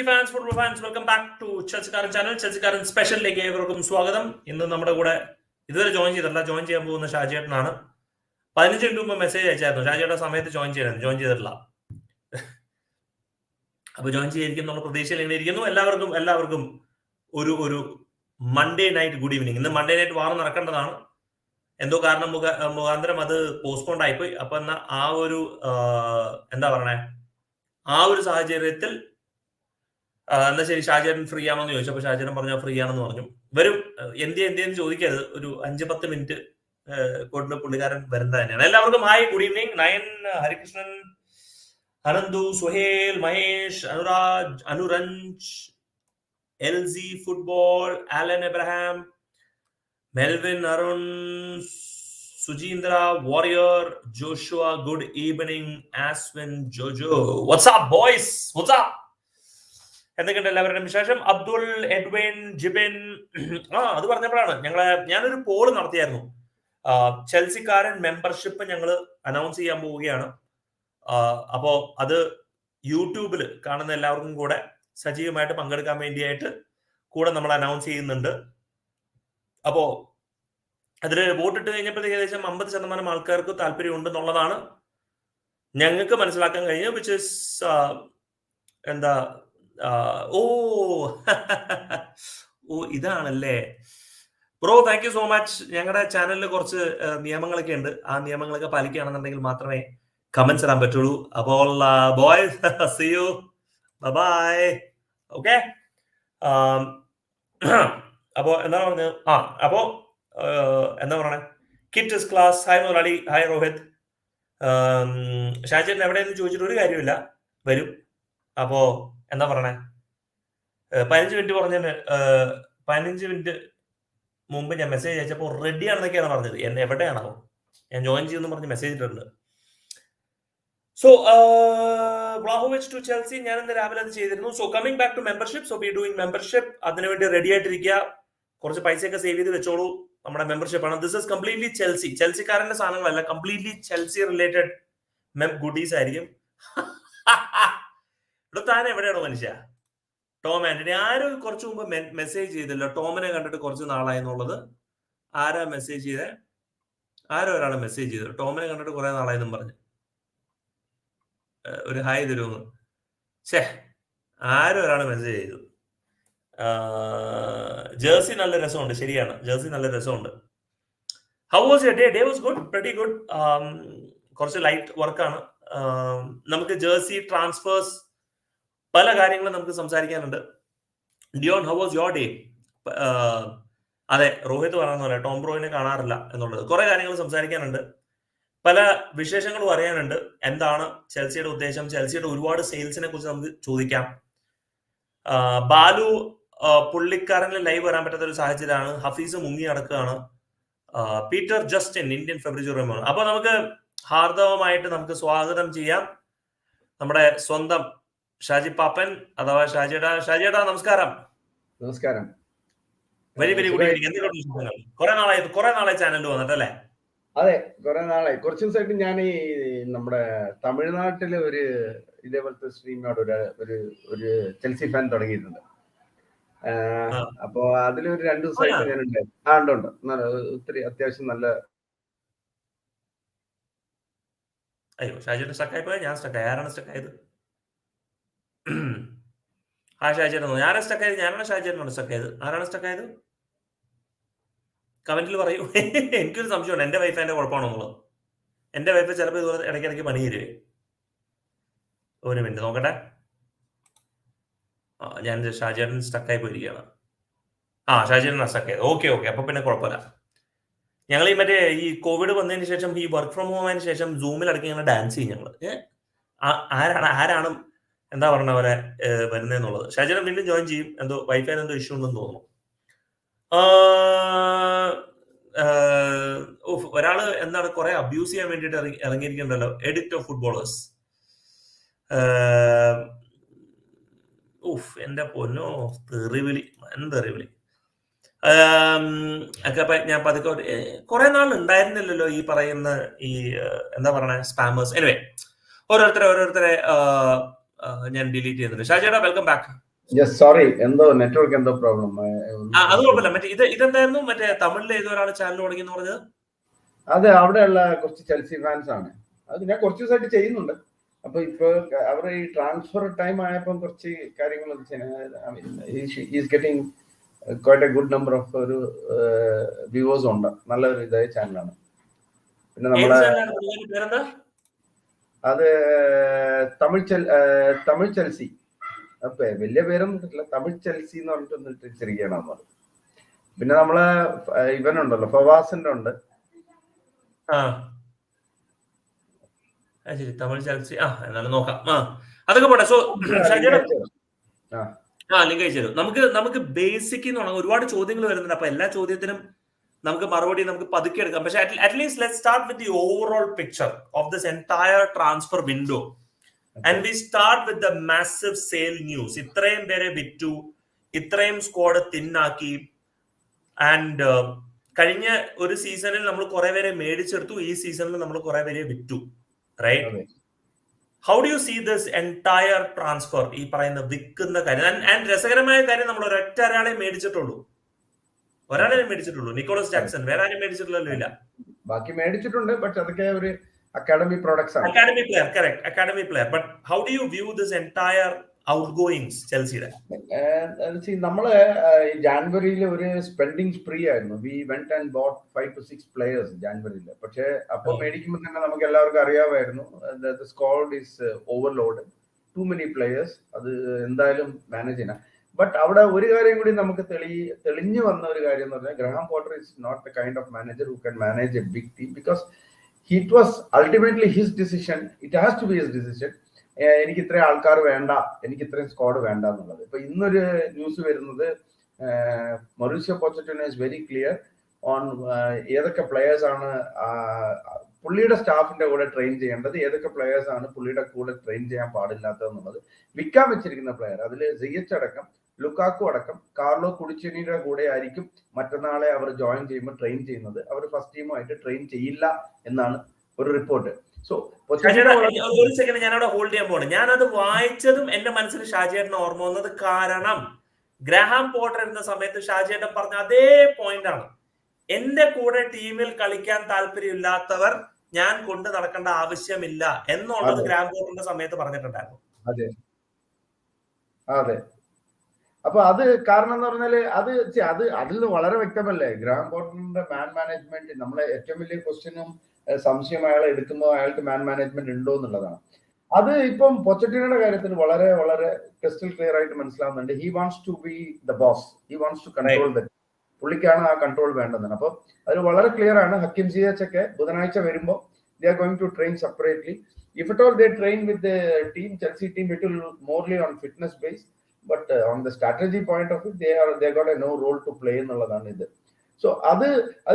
Chelsea fans, football fans, welcome back to Cheseakaaran channel. Cheseakaaran സ്പെഷ്യലിലേക്ക് ഏവർക്കും സ്വാഗതം. ഇന്ന് നമ്മുടെ കൂടെ ഇതുവരെ ജോയിൻ ചെയ്യാൻ പോകുന്ന ഷാജിയേട്ടനാണ്. 15 മിനിറ്റ് മുമ്പ് മെസ്സേജ് അയച്ചായിരുന്നു, ഷാജിയുടെ സമയത്ത് ജോയിൻ ചെയ്തിട്ടില്ല. അപ്പൊ ജോയിൻ ചെയ്തിരിക്കും എന്നുള്ള പ്രതീക്ഷയിൽ ഇങ്ങനെ ഇരിക്കുന്നു. എല്ലാവർക്കും ഒരു മൺഡേ നൈറ്റ് ഗുഡ് ഈവനിങ്. ഇന്ന് മൺഡേ നൈറ്റ് വാർ നടക്കേണ്ടതാണ്. എന്തോ കാരണം മുഖാന്തരം അത് പോസ്റ്റ്പോണ്ട് ആയിപ്പോയി. അപ്പൊ എന്നാ ആ ഒരു സാഹചര്യത്തിൽ എന്നാ ശരി, ഷാജിയേട്ടൻ ഫ്രീ ആണോ എന്ന് ചോദിച്ചു. അപ്പൊ ഷാജിയേട്ടൻ പറഞ്ഞു ഫ്രീ ആണെന്ന് പറഞ്ഞു. വരും, എന്തെന്ന് ചോദിക്കരുത്, ഒരു 5-10 മിനിറ്റ് കൊണ്ട് പുള്ളിക്കാരൻ വരുന്നത് തന്നെയാണ്. എല്ലാവർക്കും hi, good evening. Nayan, Harikrishnan, Ananthu, Suhail, Mahesh, Anuranj, LC football, Alan Abraham, Melvin, Arun, Sujeendra, Warrier, Joshua, good evening, Aswin, Jojo, WhatsApp boys, WhatsApp. എന്തൊക്കെയുണ്ട് എല്ലാവരുടെയും വിശേഷം? അബ്ദുൾ, എഡ്വിൻ, ജിബിൻ. അത് പറഞ്ഞപ്പോഴാണ് ഞാനൊരു പോള് നടത്തിയായിരുന്നു. ചെൽസിക്കാരൻ മെമ്പർഷിപ്പ് ഞങ്ങൾ അനൗൺസ് ചെയ്യാൻ പോവുകയാണ്. അപ്പോ അത് യൂട്യൂബിൽ കാണുന്ന എല്ലാവർക്കും കൂടെ സജീവമായിട്ട് പങ്കെടുക്കാൻ വേണ്ടിയായിട്ട് കൂടെ നമ്മൾ അനൗൺസ് ചെയ്യുന്നുണ്ട്. അപ്പോ അതിൽ വോട്ടിട്ട് കഴിഞ്ഞപ്പോഴത്തേക്ക് ഏകദേശം 50% ആൾക്കാർക്ക് താല്പര്യം ഉണ്ടെന്നുള്ളതാണ് ഞങ്ങൾക്ക് മനസ്സിലാക്കാൻ കഴിഞ്ഞത്. വിച്ച് ഇസ് ഇതാണല്ലേ bro, thank you so much. ഞങ്ങളുടെ ചാനലിൽ കുറച്ച് നിയമങ്ങളൊക്കെ ഉണ്ട്. ആ നിയമങ്ങളൊക്കെ പാലിക്കുകയാണെന്നുണ്ടെങ്കിൽ മാത്രമേ കമന്റ്സ് ഇടാൻ പറ്റുള്ളൂ. അപ്പോൾ boys, see you, bye. Okay, അപ്പോ എന്താ പറഞ്ഞത്? അപ്പോ എന്താ പറയണേ, കിറ്റ് ഇസ് ക്ലാസ്. ഹായ് മുതലാളി, ഹായ് രോഹിത്. ഷാജിയേട്ടൻ എവിടെയെന്ന് ചോദിച്ചിട്ട് ഒരു കാര്യമില്ല, വരും. അപ്പോ എന്താ പറയണേ, 15 മിനിറ്റ് മുമ്പ് ഞാൻ മെസ്സേജ് അയച്ചപ്പോൾ റെഡി ആണെന്നൊക്കെയാണ് പറഞ്ഞത്. എവിടെയാണോ ഞാൻ ജോയിൻ ചെയ്യുമെന്ന് പറഞ്ഞ് മെസ്സേജ് ഇട്ടിട്ടുണ്ട്. സോ വ്ളാഹോവിച്ച് ടു ചെൽസി, ഞാൻ ഇന്ന് രാവിലെ അത് ചെയ്തിരുന്നു. So coming back to membership. So we doing membership. അതിനുവേണ്ടി റെഡി ആയിട്ടിരിക്കുക. കുറച്ച് പൈസയൊക്കെ സേവ് ചെയ്ത് വെച്ചോളൂ. നമ്മുടെ മെമ്പർഷിപ്പ് ആണ്. ദിസ് ഇസ് കംപ്ലീറ്റ്ലി ചെൽസിക്കാരന്റെ സാധനങ്ങളല്ല, കംപ്ലീറ്റ്ലി ചെൽസി റിലേറ്റഡ് ഗുഡീസ് ആയിരിക്കും. ഇവിടെ താൻ എവിടെയാണോ മനുഷ്യ? ടോം ആന്റണി ആരും കുറച്ചു മുമ്പ് മെസ്സേജ് ചെയ്തല്ലോ, ടോമിനെ കണ്ടിട്ട് കുറച്ച് നാളായെന്നുള്ളത്. ആരാ മെസ്സേജ് ചെയ്തേ? ഒരാളെ മെസ്സേജ് ചെയ്തു, ടോമിനെ കണ്ടിട്ട് കുറെ നാളായെന്നും പറഞ്ഞു. ഒരു ഹായ് തരുമെന്ന്. ഒരാൾ മെസ്സേജ് ചെയ്തു. ജേഴ്സി നല്ല രസമുണ്ട്. ശരിയാണ്, ജേഴ്സി നല്ല രസമുണ്ട്. How was your day? Day was good, pretty good. കുറച്ച് ലൈറ്റ് വർക്കാണ്. നമുക്ക് ജേഴ്സി ട്രാൻസ്ഫേഴ്സ് പല കാര്യങ്ങളും നമുക്ക് സംസാരിക്കാനുണ്ട്. Dion, how was your day? അതെ, രോഹിത് പറയുന്ന പോലെ ടോം ബ്രോയിനെ കാണാറില്ല എന്നുള്ളത്. കുറെ കാര്യങ്ങൾ സംസാരിക്കാനുണ്ട്, പല വിശേഷങ്ങളും അറിയാനുണ്ട്. എന്താണ് ചെൽസിയുടെ ഉദ്ദേശം? ചെൽസിയുടെ ഒരുപാട് സെയിൽസിനെ കുറിച്ച് നമുക്ക് ചോദിക്കാം. ബാലു പുള്ളിക്കാരനിൽ ലൈവ് വരാൻ പറ്റാത്ത ഒരു സാഹചര്യമാണ്. ഹഫീസ് മുങ്ങി നടക്കുകയാണ്. പീറ്റർ ജസ്റ്റിൻ, ഇന്ത്യൻ ഫെബ്രിജുറമോ. അപ്പൊ നമുക്ക് ഹാർദവമായിട്ട് നമുക്ക് സ്വാഗതം ചെയ്യാം നമ്മുടെ സ്വന്തം ഷാജി പാപ്പൻ, അഥവാ ഷാജിയേട്ടാ നമസ്കാരം. നമസ്കാരം. Very very good evening. എന്തൊക്കെയാണ് വിശേഷങ്ങൾ? കുറെ നാളായി ചാനലിൽ വന്നിട്ടല്ലേ? അതെ, കുറെ നാളായി. കുറച്ച് ദിവസമായിട്ട് ഞാൻ ഈ നമ്മുടെ തമിഴ്നാട്ടിലെ ഒരു ഇതേപോലത്തെ സ്ട്രീമിനോട് ഒരു ചെൽസി ഫാൻ തുടങ്ങിയിട്ടുണ്ട്. അപ്പൊ അതിലൊരു 2 ദിവസമായിട്ട് ഞാനുണ്ട്. ഉണ്ട്. ഒത്തിരി അത്യാവശ്യം നല്ല. അയ്യോ, ഷാജിയുടെ സ്റ്റക്കായി പോയാൽ ഞാൻ സ്റ്റക്കായി. ആരാണ് സ്റ്റക്കായത്? ഷാജിയേട്ടൻ. ഞാനാണ് സ്റ്റക്കായത്? ഞാനാണ് ഷാജിയേട്ടനാണ് സ്റ്റക്കായത്? ആരാണ് സ്റ്റക്കായത്? കമന്റിൽ പറയൂ. എനിക്കൊരു സംശയമുണ്ട്, എന്റെ വൈഫ് എന്റെ കുഴപ്പമാണോ എന്നുള്ളത്. എന്റെ വൈഫ് ചിലപ്പോൾ ഇതുപോലെ ഇടയ്ക്കിടയ്ക്ക് പണി തരുവേ. ഒരു മിനിറ്റ് നോക്കട്ടെ. ഞാൻ ഷാജിയേട്ടൻ സ്റ്റക്കായി പോയിരിക്കുകയാണ്. ഷാജിയേട്ടൻ സ്റ്റക്കായത്. ഓക്കെ. അപ്പൊ പിന്നെ കുഴപ്പമില്ല. ഞങ്ങൾ ഈ കോവിഡ് വന്നതിന് ശേഷം, ഈ വർക്ക് ഫ്രം ഹോം ആയതിനു ശേഷം സൂമിൽ അടക്കി ഞങ്ങൾ ഡാൻസ് ചെയ്യും. ഞങ്ങള് ആരാണ് എന്താ പറഞ്ഞ പോലെ വരുന്നതെന്നുള്ളത്. ഷാജിയേട്ടൻ വീണ്ടും ജോയിൻ ചെയ്യും. എന്തോ വൈഫൈന് എന്തോ ഇഷ്യൂ ഉണ്ടെന്ന് തോന്നുന്നു. ഒരാള് എന്താണ് കുറെ അബ്യൂസ് ചെയ്യാൻ വേണ്ടിയിട്ട് ഇറങ്ങിയിരിക്കണ്ടല്ലോ, എഡിക്റ്റ് ഓഫ് ഫുട്ബോളേഴ്സ്. എന്റെ പൊന്നോ, തെറിവിളി. ഒക്കെ ഞാൻ പതുക്കെ കുറെ നാൾ ഉണ്ടായിരുന്നില്ലല്ലോ ഈ പറയുന്ന എന്താ പറയണ സ്പാമേഴ്സ്. എനിവേ, ഓരോരുത്തരെ ഞാൻ ഡിലീറ്റ് ചെയ്യുന്നുണ്ട്. ഷാജിയേട്ടാ വെൽക്കം ബാക്ക്. യെസ് സോറി എന്തോ നെറ്റ്വർക്ക് എന്തോ പ്രോബ്ലം. അത് കുഴപ്പമില്ല. മറ്റേ ഇതെന്തായിരുന്നു മറ്റേ തമിഴിൽ ഏതോ ഒരാൾ ചാനൽ തുടങ്ങിയെന്ന് പറഞ്ഞത്? അത് അവിടെയുള്ള കുറച്ച് ചെൽസി ഫാൻസ് ആണ്. അത് ഞാൻ കുറച്ച് ദിവസമായിട്ട് ചെയ്യുന്നുണ്ട്. അപ്പൊ ഇപ്പൊ അവർ ഈ ട്രാൻസ്ഫർ ടൈം ആയപ്പോൾ കുറച്ച് കാര്യങ്ങൾ getting quite A good number of ഒരു വ്യൂവേഴ്സ് ഉണ്ട്. നല്ലൊരു ഇതായ ചാനലാണ്. പിന്നെ നമ്മളെ അത് തമിഴ് ചെൽസി, അപ്പൊ വലിയ പേരൊന്നും കിട്ടില്ല, തമിഴ് ചെൽസി എന്ന് പറഞ്ഞിട്ട് ഇട്ടിരിക്കുകയാണ് നമ്മൾ. പിന്നെ നമ്മളെ ഇവനുണ്ടല്ലോ ഫവാസിന്റെ ഉണ്ട്. ശരി, തമിഴ് ചെൽസി. എന്നാലും നോക്കാം. അതൊക്കെ പോട്ടെ. സോ ലിങ്ക് അയച്ചു തരും. നമുക്ക് ബേസിക് എന്ന് പറഞ്ഞാൽ ഒരുപാട് ചോദ്യങ്ങൾ വരുന്നുണ്ട്. അപ്പൊ എല്ലാ ചോദ്യത്തിനും നമുക്ക് മറുപടി നമുക്ക് പതുക്കെ എടുക്കാം. പക്ഷെ at least let's start with the overall picture of this entire transfer window. And we start with the massive sale news. ഇത്രയും പേരെ വിറ്റു, ഇത്രയും സ്ക്വാഡ് തിന്നാക്കി. ആൻഡ് കഴിഞ്ഞ ഒരു സീസണിൽ നമ്മൾ കുറെ പേരെ മേടിച്ചെടുത്തു, ഈ സീസണിൽ നമ്മൾ കുറെ പേരെ വിറ്റു. Right? How do you see this entire transfer? ഈ പറയുന്ന വിൽക്കുന്ന കാര്യം. ആൻഡ് രസകരമായ കാര്യം, നമ്മൾ ഒരൊരാളെ മേടിച്ചിട്ടുള്ളൂ. Nicholas Jackson. വേറെ ആരും മേടിച്ചിട്ടുള്ളല്ലോ. ഇല്ല, ബാക്കി മേടിച്ചിട്ടുണ്ട്. പക്ഷെ അതൊക്കെ ഒരു അക്കാഡമി പ്രോഡക്ട്സ് ആണ്. Academy player, correct, academy player. But how do you view this entire outgoings ചെൽസിയുടെ? നമ്മള് ജാനുവരിയിൽ ഒരു സ്പെൻഡിങ് സ്പ്രീ ആയിരുന്നു. We went and bought 5 to 6 players ജാനുവരിയിൽ. പക്ഷെ അപ്പൊ മേടിക്കുമ്പോൾ തന്നെ നമുക്ക് എല്ലാവർക്കും അറിയാമായിരുന്നു squad is overload, too many players. അത് എന്തായാലും മാനേജ് ചെയ്യണം. ബട്ട് അവിടെ ഒരു കാര്യം കൂടി നമുക്ക് തെളിഞ്ഞു വന്ന ഒരു കാര്യം എന്ന് പറഞ്ഞാൽ, Graham Potter is not the kind of manager who can manage a big team. Because it was ultimately his decision. It has to be his decision. എനിക്ക് ഇത്രയും ആൾക്കാർ വേണ്ട, എനിക്ക് ഇത്രയും സ്ക്വാഡ് വേണ്ട എന്നുള്ളത്. ഇപ്പൊ ഇന്നൊരു ന്യൂസ് വരുന്നത്, Mauricio Pochettino is very clear on ഏതൊക്കെ പ്ലേയേഴ്സ് ആണ് പുള്ളിയുടെ സ്റ്റാഫിന്റെ കൂടെ ട്രെയിൻ ചെയ്യേണ്ടത്, ഏതൊക്കെ പ്ലേയേഴ്സ് ആണ് പുള്ളിയുടെ കൂടെ ട്രെയിൻ ചെയ്യാൻ പാടില്ലാത്തതെന്നുള്ളത്. വിൽക്കാൻ വെച്ചിരിക്കുന്ന പ്ലെയർ, അതിൽ സിയച്ച് അടക്കം, ലുക്കാക്കു അടക്കം, കാർലോ കുടിച്ചിനിയുടെ കൂടെ ആയിരിക്കും മറ്റന്നാളെ അവർ ജോയിൻ ചെയ്യുമ്പോൾ ട്രെയിൻ ചെയ്യുന്നത്. അവർ ഫസ്റ്റ് ടീമുമായിട്ട് ട്രെയിൻ ചെയ്യില്ല എന്നാണ് ഒരു റിപ്പോർട്ട്. സോ ഒരു സെക്കൻഡ് ഞാനവിടെ ഹോൾഡ് ചെയ്യാൻ പോകണം. ഞാനത് വായിച്ചതും എന്റെ മനസ്സിൽ ഷാജിയേട്ടന് ഓർമ്മ വന്നത്, കാരണം ഗ്രഹാം പോട്ടർ എന്ന സമയത്ത് ഷാജിയേട്ടൻ പറഞ്ഞ അതേ പോയിന്റ് ആണ്. എന്റെ കൂടെ ടീമിൽ കളിക്കാൻ താല്പര്യമില്ലാത്തവർ ഞാൻ കൊണ്ട് നടക്കേണ്ട ആവശ്യമില്ല എന്നുള്ളത് ഗ്രഹാം പോട്ടറിന്റെ സമയത്ത് പറഞ്ഞിട്ടുണ്ടായിരുന്നു. അതെ അതെ. അപ്പൊ അത് കാരണം എന്ന് പറഞ്ഞാല് അത് അതിൽ നിന്ന് വളരെ വ്യക്തമല്ലേ ഗ്രഹാം പോട്ടറിന്റെ മാൻ മാനേജ്മെന്റ്. നമ്മളെ ഏറ്റവും വലിയ ക്വസ്റ്റ്യനും സംശയം അയാളെ എടുക്കുമ്പോൾ അയാൾക്ക് മാൻ മാനേജ്മെന്റ് ഉണ്ടോ എന്നുള്ളതാണ്. അത് ഇപ്പം പൊച്ചറ്റിനോയുടെ കാര്യത്തിൽ വളരെ വളരെ ക്രിസ്റ്റൽ ക്ലിയർ ആയിട്ട് മനസ്സിലാവുന്നുണ്ട്. He wants to be the boss, he wants to control the. പുള്ളിക്കാണ് ആ കൺട്രോൾ വേണ്ടതെന്ന്. അപ്പൊ അത് വളരെ ക്ലിയർ ആണ്. ഹക്കിം സിയച്ച് ഒക്കെ ബുധനാഴ്ച വരുമ്പോൾ they are going to train separately. If at all they train with the team, Chelsea team, it will morely on fitness base. But on the strategy point of it, they got a no role to play എന്നുള്ളതാണ് ഇത്. So അത്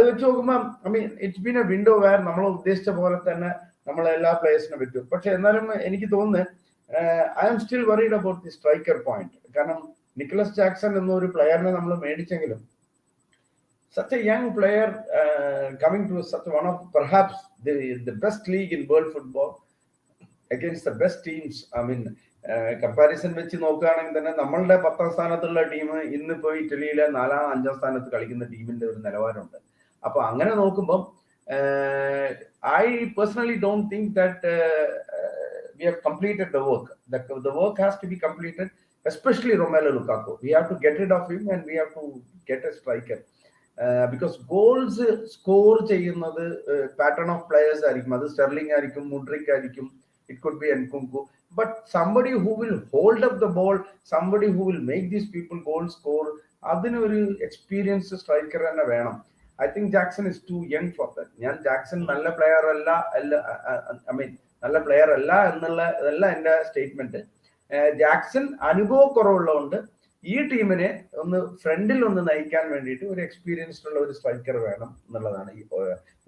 വെച്ച് നോക്കുമ്പോൾ I mean it's been a window where നമ്മൾ ഉദ്ദേശിച്ച പോലെ തന്നെ നമ്മളെ എല്ലാ പ്ലേയേഴ്സിനും പറ്റും. പക്ഷെ എന്നാലും എനിക്ക് തോന്നുന്നത് I am still worried about the striker point. കാരണം നിക്കോളസ് ജാക്സൺ എന്നൊരു പ്ലെയറിനെ നമ്മൾ മേടിച്ചെങ്കിലും such a young player coming to such one of perhaps the best league in world football against the best teams. I mean comparison വെച്ച് നോക്കുകയാണെങ്കിൽ തന്നെ നമ്മളുടെ 10ാം സ്ഥാനത്തുള്ള ടീം ഇന്നിപ്പോ ഇറ്റലിയിലെ 4ാം 5ാം സ്ഥാനത്ത് കളിക്കുന്ന ടീമിന്റെ ഒരു നിലവാരമുണ്ട്. അപ്പൊ അങ്ങനെ നോക്കുമ്പോൾ I personally don't think that we have completed the work. The work has to be completed, especially Romelu Lukaku. We have to get rid of him and we have to get a striker. Because goals score ചെയ്യുന്നത് pattern of players ആയിരിക്കും. അത് Sterling ആയിരിക്കും, Mudryk ആയിരിക്കും, it could be Nkunku. But somebody who will hold up the ball, somebody who will make these people goal score, അതിനൊരു experience striker തന്നെ വേണം. I think Jackson is too young for that. ഞാൻ Jackson നല്ല player അല്ല നല്ല player അല്ല എന്നുള്ളതല്ല എന്റെ സ്റ്റേറ്റ്മെന്റ്. ജാക്സൺ അനുഭവക്കുറവുള്ളതുകൊണ്ട് ഈ ടീമിനെ ഒന്ന് ഫ്രണ്ടിൽ ഒന്ന് നയിക്കാൻ വേണ്ടിയിട്ട് ഒരു എക്സ്പീരിയൻസ്ഡ് ഉള്ള ഒരു സ്ട്രൈക്കർ വേണം എന്നുള്ളതാണ്.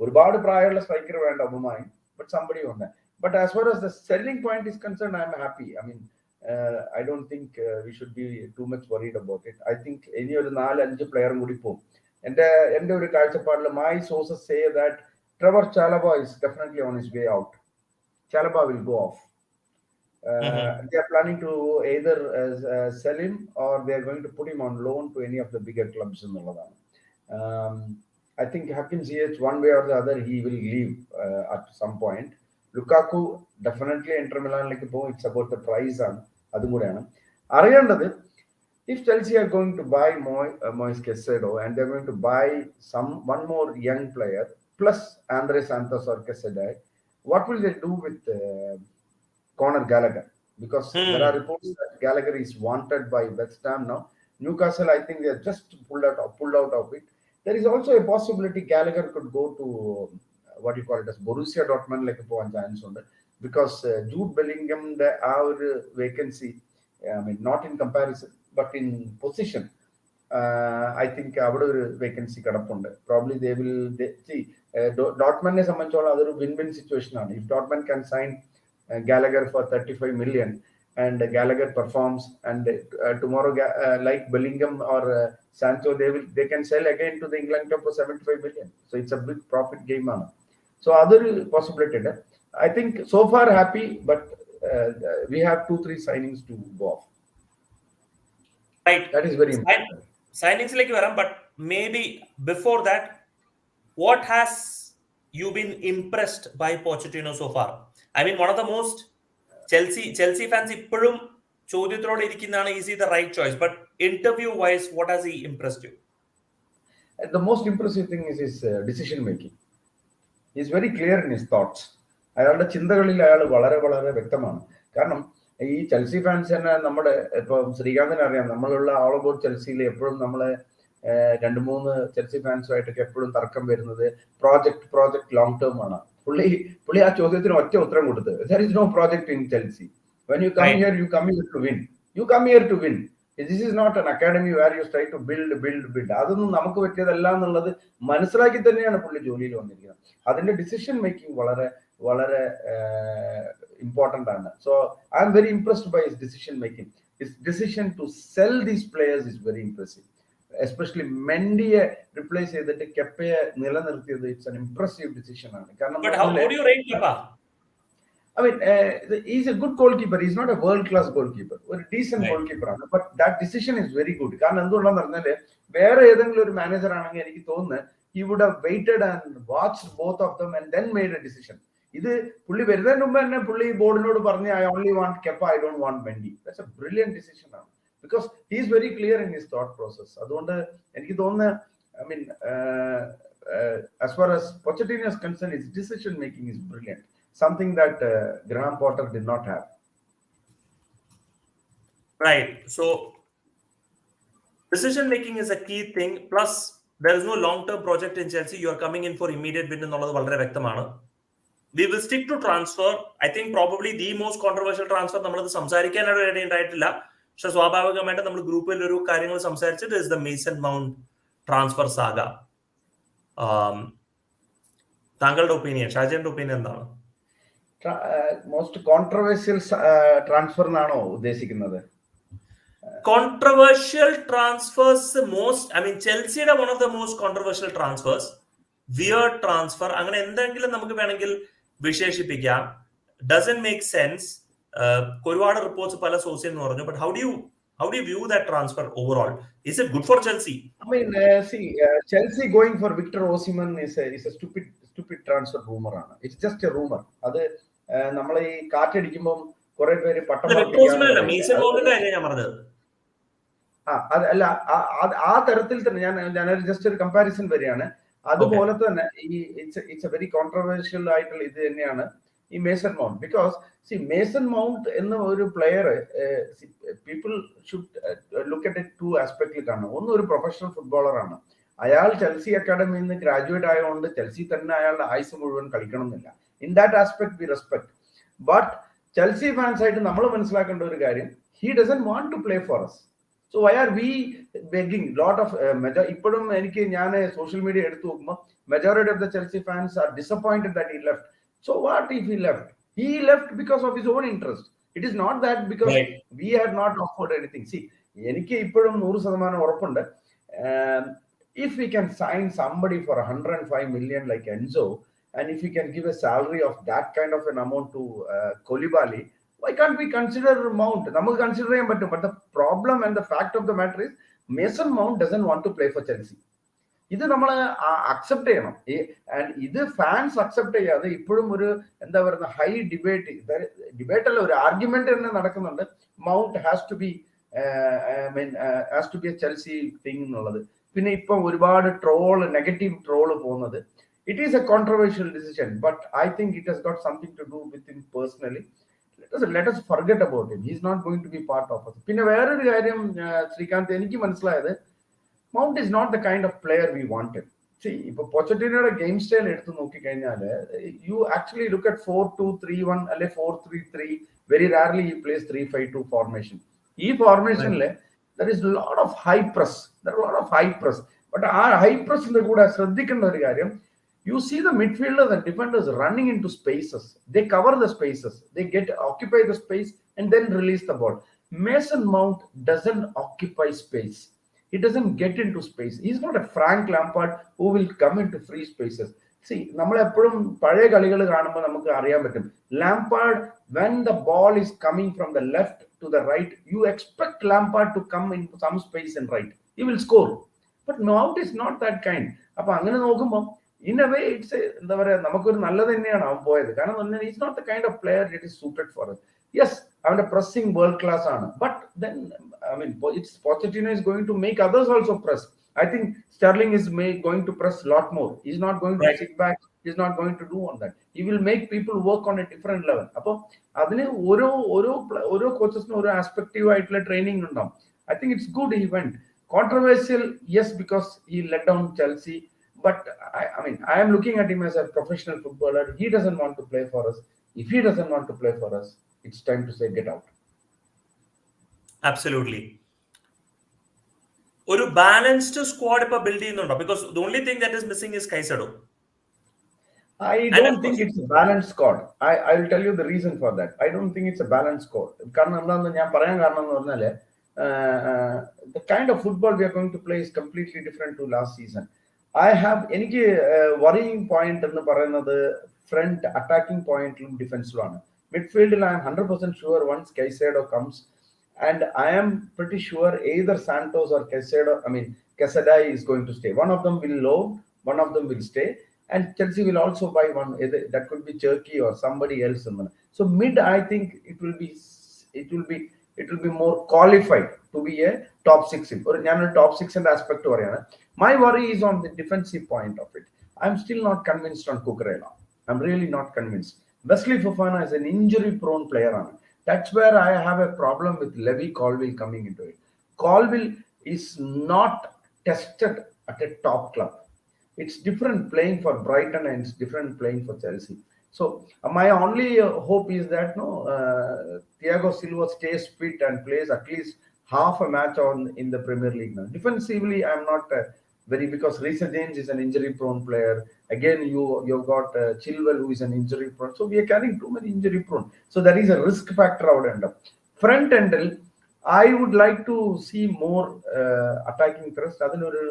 ഒരുപാട് പ്രായമുള്ള സ്ട്രൈക്കർ വേണ്ട ഒന്നുമായി, ബട്ട് സംബഡി ഉണ്ട്. But as far as the selling point is concern, I am happy. I mean I don't think we should be too much worried about it. I think ഇനി ഒരു 4-5 പ്ലെയറും കൂടി പോകും. എന്റെ ഒരു കാഴ്ചപ്പാടിൽ my sources say that Trevor Chalobah is definitely on his way out. Chalobah will go off. They are planning to either sell him or they are going to put him on loan to any of the bigger clubs in the I think Hakim Ziyech, one way or the other, he will leave at some point. Lukaku definitely Inter Milan like it's about the price and അതും കൂടെയാണ് അറിയേണ്ടത്. If Chelsea are going to buy Moise Caicedo and they're going to buy one more young player plus Andre Santos or Caicedo, what will they do with Conor Gallagher? Because there are reports that Gallagher is wanted by West Ham now. Newcastle, I think they are just pulled out of it. There is also a possibility Gallagher could go to what you call it as Borussia Dortmund like a chance on that, because Jude Bellingham our vacancy, I mean not in comparison but in position, I think our vacancy kadappunde. Probably they will see Dortmund is a win-win situation. If Dortmund can sign Gallagher for 35 million and Gallagher performs and tomorrow like Bellingham or Sancho, they can sell again to the England club for 75 million. So it's a big profit game. So other possibility, I think so far happy, but we have 2-3 signings to go off. Right. That is very important. Signings like varam, but maybe before that, what has you been impressed by Pochettino so far? I mean, one of the most Chelsea fans ഇപ്പോഴും ചോദ്യത്തോടെ ഇരിക്കുന്നതാണ്, is he the right choice? But interview wise, what has he impressed you? The most impressive thing is his decision making. He is very clear in his thoughts. അയാളുടെ ചിന്തകളിൽ അയാൾ വളരെ വളരെ വ്യക്തമാണ്. കാരണം ഈ ചെൽസി ഫാൻസ് തന്നെ നമ്മുടെ ഇപ്പം ശ്രീകാന്തിനെ അറിയാം, നമ്മളുള്ള ഓൾ അബൌട്ട് ചെൽസിയിൽ എപ്പോഴും നമ്മളെ 2-3 ചെൽസി ഫാൻസുമായിട്ടൊക്കെ എപ്പോഴും തർക്കം വരുന്നത് പ്രോജക്ട് ലോങ് ടേം ആണ്. പുള്ളി ആ ചോദ്യത്തിന് ഒറ്റ ഉത്തരം കൊടുത്തത്, there is no project in Chelsea. When you come here, you come here to win. You come here to win. This is not an academy where you try to build. അതൊന്നും നമുക്ക് പറ്റിയതല്ല എന്നുള്ളത് മനസ്സിലാക്കി തന്നെയാണ് പുള്ളി ജോലിയിൽ വന്നിരിക്കുന്നത്. അതിന്റെ ഡിസിഷൻ മേക്കിംഗ് വളരെ വളരെ ഇമ്പോർട്ടന്റ് ആണ്. So I am very impressed by his decision making. His decision to sell these players is very impressive. Especially Mendyയെ replace ചെയ്തിട്ട് കെപ്പയെ നിലനിർത്തിയത്, it's an impressive decision ആണ്. കാരണം But how do you rate Kepa? I mean, he's a good goalkeeper. He's not a world-class goalkeeper. A decent goalkeeper. But that decision is very good. കാരണം എന്തുകൊണ്ടാന്ന് പറഞ്ഞാല് വേറെ ഏതെങ്കിലും ഒരു manager ആണെങ്കിൽ എനിക്ക് തോന്നുന്നു he would have waited and watched both of them and then made a decision. ഇത് പുള്ളി വരുന്നതിന് മുമ്പ് തന്നെ പുള്ളി ബോർഡിനോട് പറഞ്ഞ് I only want Kepa, I don't want Mendy. That's a brilliant decision ആണ്. Because he is very clear in his thought process. അതുകൊണ്ട് എനിക്ക് തോന്നുന്നു, I mean, as far as Pochettino is concerned, his decision making is brilliant. Something that Graham Potter did not have. Right. So decision making is a key thing. Plus, there is no long-term project in Chelsea. You are coming in for immediate win എന്നുള്ളത് വളരെ വ്യക്തമാണ്. We will stick to transfer. I think probably the most controversial transfer നമ്മളത് സംസാരിക്കാനായിട്ട് ഇട ഉണ്ടായിട്ടില്ല. പക്ഷെ സ്വാഭാവികമായിട്ട് നമ്മൾ ഗ്രൂപ്പിൽ ഒരു കാര്യങ്ങൾ സംസാരിച്ചത് is the Mason Mount transfer saga. താങ്കളുടെ ഒപ്പീനിയൻ, ഷാജേന്റെ ഒപ്പീനിയൻ എന്താണ്? മോസ്റ്റ് കോൺട്രവേഴ്സ്യൽ ട്രാൻസ്ഫർ എന്നാണോ ഉദ്ദേശിക്കുന്നത്? Controversial transfers most, I mean ചെൽസിയുടെ one of the most controversial transfers, weird transfer, അങ്ങനെ എന്തെങ്കിലും നമുക്ക് വേണമെങ്കിൽ വിശേഷിപ്പിക്കാം. Doesn't make sense. ഒരുപാട് റിപ്പോർട്ട്സ് പല സോഴ്സിൽ നിന്ന് പറഞ്ഞു. But how do you view that transfer overall? Is it good for Chelsea? I mean, Chelsea going for Victor Osimhen is a stupid transfer rumor ആണ്. It's just a rumor. അത് നമ്മൾ ഈ കാറ്റടിക്കുമ്പോൾ കുറെ പേര് അല്ല ആ തരത്തിൽ തന്നെ ഞാനൊരു ജസ്റ്റ് ഒരു കമ്പാരിസൺ വരികയാണ്. അതുപോലെ തന്നെ ഈ ഇറ്റ്സ് എ വെരി കോൺട്രവേഴ്ഷ്യൽ ആയിട്ടുള്ള ഇത് തന്നെയാണ് ഈ Mason Mount. Because Mason Mount എന്ന ഒരു player people should look at to ആസ്പെക്റ്റിൽ കാണണം. ഒന്ന്, ഒരു പ്രൊഫഷണൽ ഫുട്ബോളർ ആണ്. അയാൾ ചെൽസി അക്കാഡമിയിൽ നിന്ന് ഗ്രാജുവേറ്റ് ആയതുകൊണ്ട് ചെൽസി തന്നെ അയാളുടെ ആയുസ് മുഴുവൻ കളിക്കണം എന്നില്ല. In that aspect we respect. But Chelsea fans ആയിട്ട് നമ്മൾ മനസ്സിലാക്കേണ്ട ഒരു കാര്യം, he doesn't want to play for us. So why are we begging lot of ഇപ്പോഴും ഞാൻ സോഷ്യൽ മീഡിയ എടുത്തു നോക്കുമ്പോൾ majority of the Chelsea fans are disappointed that he left. So what if he left? He left because of his own interest. It is not that because we had not offered anything. See, എനിക്ക് ഇപ്പോഴും 100% ഉറപ്പുണ്ട്, if we can sign somebody for 105 million like Enzo, and if we can give a salary of that kind of an amount to Koulibaly, Why can't we consider Mount? നമുക്ക് consider ചെയ്യാൻ പറ്റും. But the problem and the fact of the matter is Mason Mount doesn't want to play for Chelsea. ഇത് നമ്മൾ accept ചെയ്യണം. And ഇത് fans accept ചെയ്യാതെ ഇപ്പോഴും ഒരു എന്താ പറയുക ഹൈ ഡിബേറ്റ് അല്ല, ഒരു ആർഗ്യുമെന്റ് തന്നെ നടക്കുന്നുണ്ട്. Mount has to be has to be a Chelsea thing എന്നുള്ളത്. പിന്നെ ഇപ്പൊ ഒരുപാട് നെഗറ്റീവ് ട്രോള് പോകുന്നത്. It is a controversial decision, but I think it has got something to do with him personally. Let us forget about him. He is not going to be part of us. പിന്നെ വേറൊരു കാര്യം ശ്രീകാന്ത്, എനിക്ക് മനസ്സിലായത് Mount is not the kind of player we wanted. See, ഇപ്പൊ പൊച്ചറ്റിനോയുടെ game style എടുത്ത് നോക്കിക്കഴിഞ്ഞാല് you actually look at 4-2-3-1 അല്ലെ 4-3-3. Very rarely he plays 3-5-2 formation. ഈ ഫോർമേഷനില് there is a lot of high press. But ആ ഹൈ പ്രസിന്റെ കൂടെ ശ്രദ്ധിക്കേണ്ട ഒരു കാര്യം, you see the midfielders and defenders running into spaces. They cover the spaces. They occupy the space and then release the ball. Mason Mount doesn't occupy space. He doesn't get into space. He's not a Frank Lampard who will come into free spaces. See, നമ്മൾ എപ്പോഴും പഴയ കളികൾ കാണുമ്പോൾ നമുക്ക് അറിയാൻ പറ്റും, Lampard, when the ball is coming from the left to the right, you expect Lampard to come into some space and right. He will score. But Mount is not that kind. അപ്പൊ അങ്ങനെ നോക്കുമ്പോൾ in a way it's എന്താ പറയുക, നമുക്കൊരു നല്ലത് തന്നെയാണ് അവൻ പോയത്. കാരണം he's not the kind of player that is suited for us. Yes, അവന്റെ pressing world class ആണ്, but then I mean, it's Pochettino is going to make others also press. I think Sterling is going to press a lot more. He's not going to sit back. He's not going to do on that. He will make people work on a different level. അപ്പോൾ അതിന് ഓരോ കോച്ചസിനും ഓരോ ആസ്പെക്റ്റീവ് ആയിട്ടുള്ള training ഉണ്ടാവും. I think it's good he went. Controversial, yes, because he let down Chelsea. But I mean, I am looking at him as a professional footballer. He doesn't want to play for us. If he doesn't want to play for us, it's time to say get out. Absolutely. ഒരു balanced squad ഇപ്പൊ build ചെയ്യുന്നുണ്ടോ? Because the only thing that is missing is Caicedo. I don't think it's a balanced squad. I will tell you the reason for that. I don't think it's a balanced squad. കാരണം എന്താണെന്ന് ഞാൻ പറയാൻ കാരണം എന്ന് പറഞ്ഞാല് the kind of football we are going to play is completely different to last season. എനിക്ക് worrying point എന്ന് പറയുന്നത് ഫ്രണ്ട് അറ്റാക്കിംഗ് പോയിന്റിലും ഡിഫൻസിലുമാണ്. മിഡ്ഫീൽഡിൽ I am 100% sure once Caicedo comes, and I am pretty sure either Santos or Quesada is going to stay. One of them will loan, one of them will stay, and Chelsea will also buy one. That could be Cherki or somebody else. So mid, I think it will be more qualified to be a top 6. Or top 6 in the aspect of my worry is on the defensive point of it. I'm still not convinced on Cucurella. I'm really not convinced. Wesley Fofana is an injury-prone player. That's where I have a problem with Levy Colwill coming into it. Colwill is not tested at a top club. It's different playing for Brighton and it's different playing for Chelsea. So my only hope is that Thiago Silva stays fit and plays at least half a match in the Premier League now. Defensively, I'm not because Reece James is an injury-prone player. Again, you've got Chilwell, who is an injury-prone. So we are carrying too many injury-prone. So there is a risk factor out end up. Front endil, I would like to see more attacking thrust. Adinoru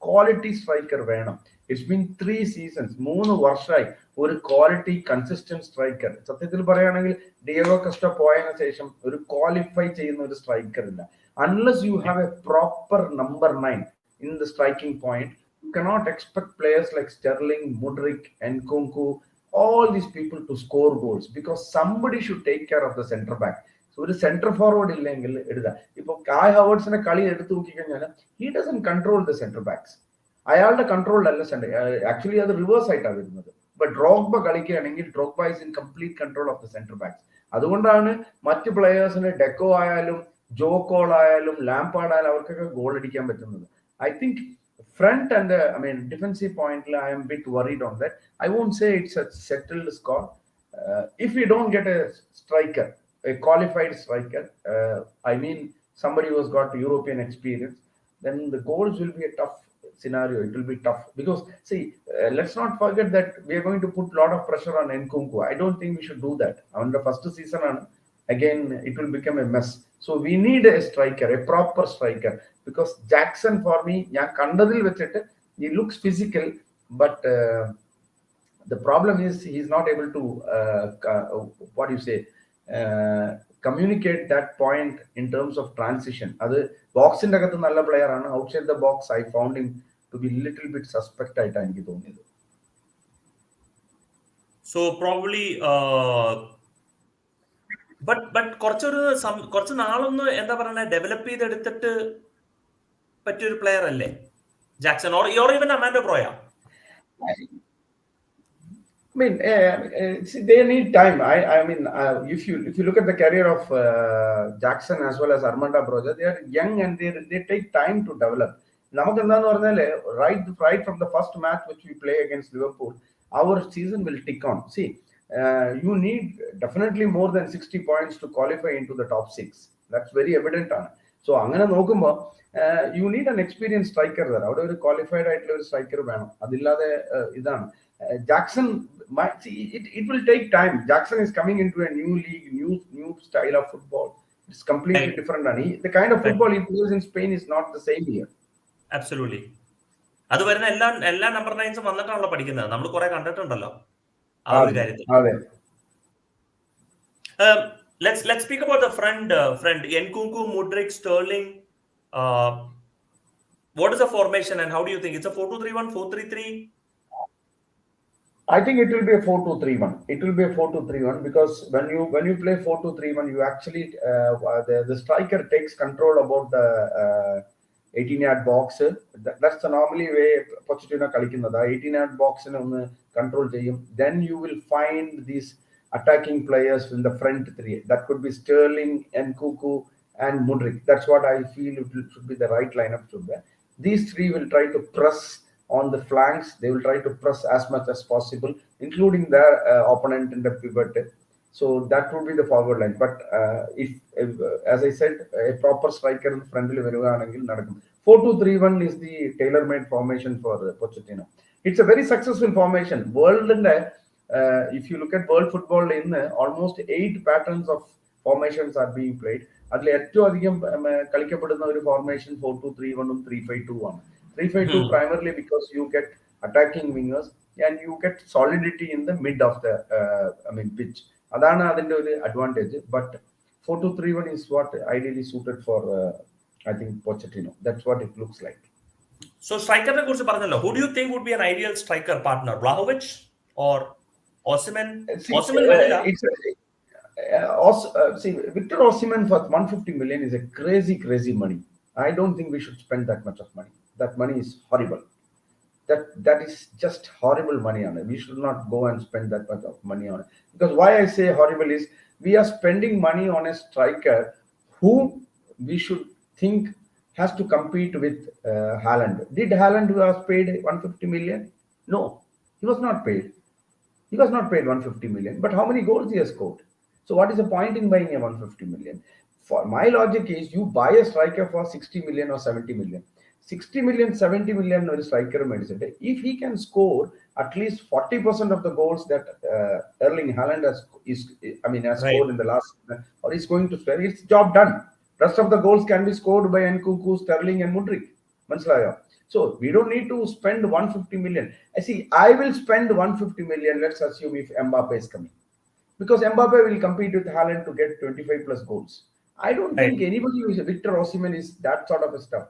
quality striker വേണം. It's been 3 seasons, 3 വർഷമായി ഒരു quality consistent striker. സത്യത്തിൽ പറയുകയാണെങ്കിൽ Diogo കസ്റ്റ പോയതിനു ശേഷം ഒരു qualify ചെയ്യുന്ന ഒരു സ്ട്രൈക്കർ ഇല്ല. Unless you have a proper number 9 in the striking point, you cannot expect players like Sterling, Mudryk, and Nkunku, all these people to score goals, because somebody should take care of the center back. So ഒരു centre forward ഇല്ലെങ്കിൽ എടുക്കുക. ഇപ്പൊ കായ് ഹവേർട്സിനെ കളി എടുത്തു നോക്കിക്കഴിഞ്ഞാൽ he doesn't control the center backs. അയാളുടെ control അല്ല സെന്റർ, ആക്ച്വലി അത് റിവേഴ്സ് ആയിട്ടാണ് വരുന്നത്. ബട്ട് ഡ്രോഗ്ബ കളിക്കുകയാണെങ്കിൽ Drogba is in complete control of the centre backs. അതുകൊണ്ടാണ് മറ്റ് പ്ലേയേഴ്സിന് ഡെക്കോ ആയാലും ജോ കോൾ ആയാലും ലാംപാർഡ് ആയാലും അവർക്കൊക്കെ ഗോൾ അടിക്കാൻ പറ്റുന്നത്. I think front and defensive point, I am a bit worried on that. I won't say it's a settled score. If we don't get a striker, a qualified striker, somebody who has got European experience, then the goals will be a tough scenario. It will be tough because let's not forget that we are going to put a lot of pressure on Nkunku. I don't think we should do that. On the first season, again, it will become a mess. So we need a striker, a proper striker, because Jackson for me, he looks physical, but the problem is he's not able to, communicate that point in terms of transition. അത് ബോക്സിന്റെ അകത്ത് നല്ല player ആണ്, outside the box I found him to be little bit suspect ആയിട്ടാണ് എനിക്ക് തോന്നിയത്. So probably but കുറച്ച് നാളൊന്ന് എന്താ പറയുക ഡെവലപ്പ് ചെയ്തെടുത്തിട്ട് പറ്റിയൊരു പ്ലെയർ അല്ലേ Jackson, or even അമാൻഡോ ബ്രോയ? I mean, they need time. I mean, if you look at the career of Jackson as well as Armando Broja, they are young and they take time to develop. നമുക്ക് എന്താന്ന് പറഞ്ഞാല് right from the first match which we play against Liverpool, our season will tick on. See, you need definitely more than 60 points to qualify into the top 6. That's very evident. So അങ്ങനെ നോക്കുമ്പോൾ you need an experienced striker there. അവിടെ ഒരു qualified ആയിട്ടുള്ള ഒരു striker വേണം. അതില്ലാതെ ഇതാണ് Jackson. It will take time. Jackson is coming into a new league, new style of football. It's completely different. The kind of football he plays in Spain is not the same here. Absolutely. അത് വരുന്ന എല്ലാ number 9s വന്നിട്ടാണല്ലോ പഠിക്കുന്നത്. നമ്മൾ കുറെ കണ്ടിട്ടുണ്ടല്ലോ ആ ഒരു കാര്യത്തിൽ. Let's speak about the friend Nkunku, Mudryk, Sterling. What is the formation and how do you think it's a 4-2-3-1, 4-3-3? I think it will be a 4-2-3-1. It will be a 4-2-3-1 because when you play 4-2-3-1, you actually the striker takes control about the 18-yard box. That's the normally way Pochettino കളിക്കുന്നത്. 18-yard box നെ ഒന്ന് control ചെയ്യും. Then you will find these attacking players in the front three. That could be Sterling, Nkunku, and Mudryk. That's what I feel it should be the right lineup to be. These three will try to press on the flanks. They will try to press as much as possible, including their opponent in the pivot. So that would be the forward line. But if as I said, a proper striker in front il varuvaanengil nadakum. 4-2-3-1 is the tailor-made formation for Pochettino. It's a very successful formation. If you look at world football, in almost 8 patterns of formations are being played. അതിൽ ഏറ്റവും അധികം കളിക്കപ്പെടുന്ന ഒരു formation 4-2-3-1 3-5-2 ആണ്. 3-5-2 primarily because you get attacking wingers and you get solidity in the mid of the pitch. Adana adinte oru advantage. But 4-2-3-1 is what ideally suited for I think Pochettino. That's what it looks like. So striker ne kurichu parnallo, who do you think would be an ideal striker partner? Vlahovic or Osimhen? Osimhen varilla. See, Victor Osimhen for 150 million is a crazy money. I don't think we should spend that much of money. That money is horrible. That is just horrible money on it. We should not go and spend that much of money on it. Because why I say horrible is we are spending money on a striker who we should think has to compete with Haaland. Did Haaland was paid 150 million? No, he was not paid. He was not paid 150 million. But how many goals he has scored? So what is the point in buying a 150 million? For my logic is you buy a striker for 60 million or 70 million. 60 million, 70 million ഒരു striker മേടിച്ചിട്ട് if he can score at least 40% of the goals that Erling Haaland has scored in the last or is going to score, it's job done. Rest of the goals can be scored by Nkunku, Sterling and Mudryk. മനസ്സിലായോ? So we don't need to spend 150 million. I will spend 150 million, let's assume, if Mbappe is coming. Because Mbappe will compete with Haaland to get 25 plus goals. I don't think anybody who is Victor Osimhen is that sort of a stuff.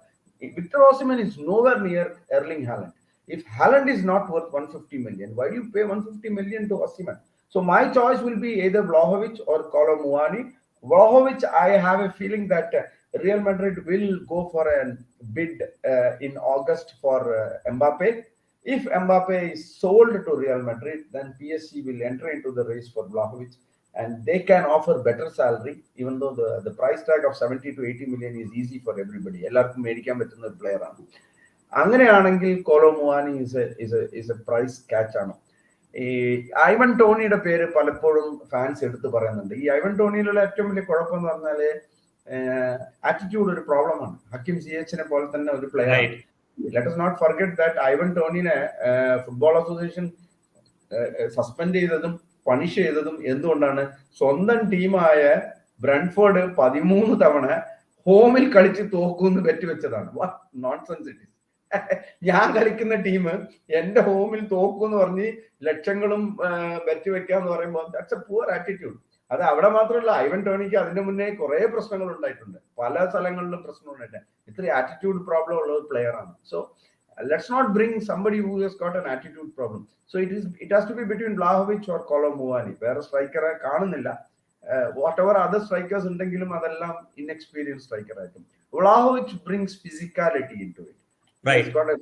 Victor Osimhen is nowhere near Erling Haaland. If Haaland is not worth 150 million, why do you pay 150 million to Osimhen? So my choice will be either Vlahovic or Kolo Muani. Vlahovic, I have a feeling that Real Madrid will go for a bid in August for Mbappe. If Mbappe is sold to Real Madrid, then PSG will enter into the race for Vlahovic. And they can offer better salary, even though the price tag of 70 to 80 million is easy for everybody. എല്ലാവർക്കും മേടിക്കാൻ പറ്റുന്ന ഒരു player ആണ്. അങ്ങനെയാണെങ്കിൽ കോളോ മുവാനി is a price catch ആണ്. ഈ Ivan ടോണിയുടെ പേര് പലപ്പോഴും ഫാൻസ് എടുത്ത് പറയുന്നുണ്ട്. ഈ ഐവൻ ടോണിയിലുള്ള ഏറ്റവും വലിയ കുഴപ്പം എന്ന് പറഞ്ഞാല് ആറ്റിറ്റ്യൂഡ് ഒരു പ്രോബ്ലം ആണ്. ഹക്കിം സിയച്ചിനെ പോലെ തന്നെ ഒരു player. Let us not forget that Ivan ടോണിനെ ഫുട്ബോൾ അസോസിയേഷൻ സസ്പെൻഡ് ചെയ്തതും പണിഷ് ചെയ്തതും എന്തുകൊണ്ടാണ്? സ്വന്തം ടീമായ ബ്രണ്ട്ഫോർഡ് 13 തവണ ഹോമിൽ കളിച്ച് തോക്കുമെന്ന് വെച്ചതാണ്. What nonsense it is. ഞാൻ കളിക്കുന്ന ടീം എന്റെ ഹോമിൽ തോക്കുമെന്ന് പറഞ്ഞ് ലക്ഷങ്ങളും വെക്കാന്ന് പറയുമ്പോൾ ദാറ്റ്സ് എ പുവർ ആറ്റിറ്റ്യൂഡ്. അത് അവിടെ മാത്രമല്ല, ഐവൻ ടോണിക്ക് അതിന്റെ മുന്നേ കുറെ പ്രശ്നങ്ങൾ ഉണ്ടായിട്ടുണ്ട്, പല സ്ഥലങ്ങളിലും പ്രശ്നം ഉണ്ടായിട്ടുണ്ട്. ഇത്ര ആറ്റിറ്റ്യൂഡ് പ്രോബ്ലം ഉള്ള ഒരു പ്ലെയർ ആണ്. So let's not bring somebody who has got an attitude problem. So it has to be between Vlahovic or Kolo Muani. വേറെ സ്ട്രൈക്കറെ കാണുന്നില്ല. Whatever other strikers ഉണ്ടെങ്കിലും അതെല്ലാം inexperienced striker ആയിരിക്കും. Vlahovic brings physicality into it. Right. He's got a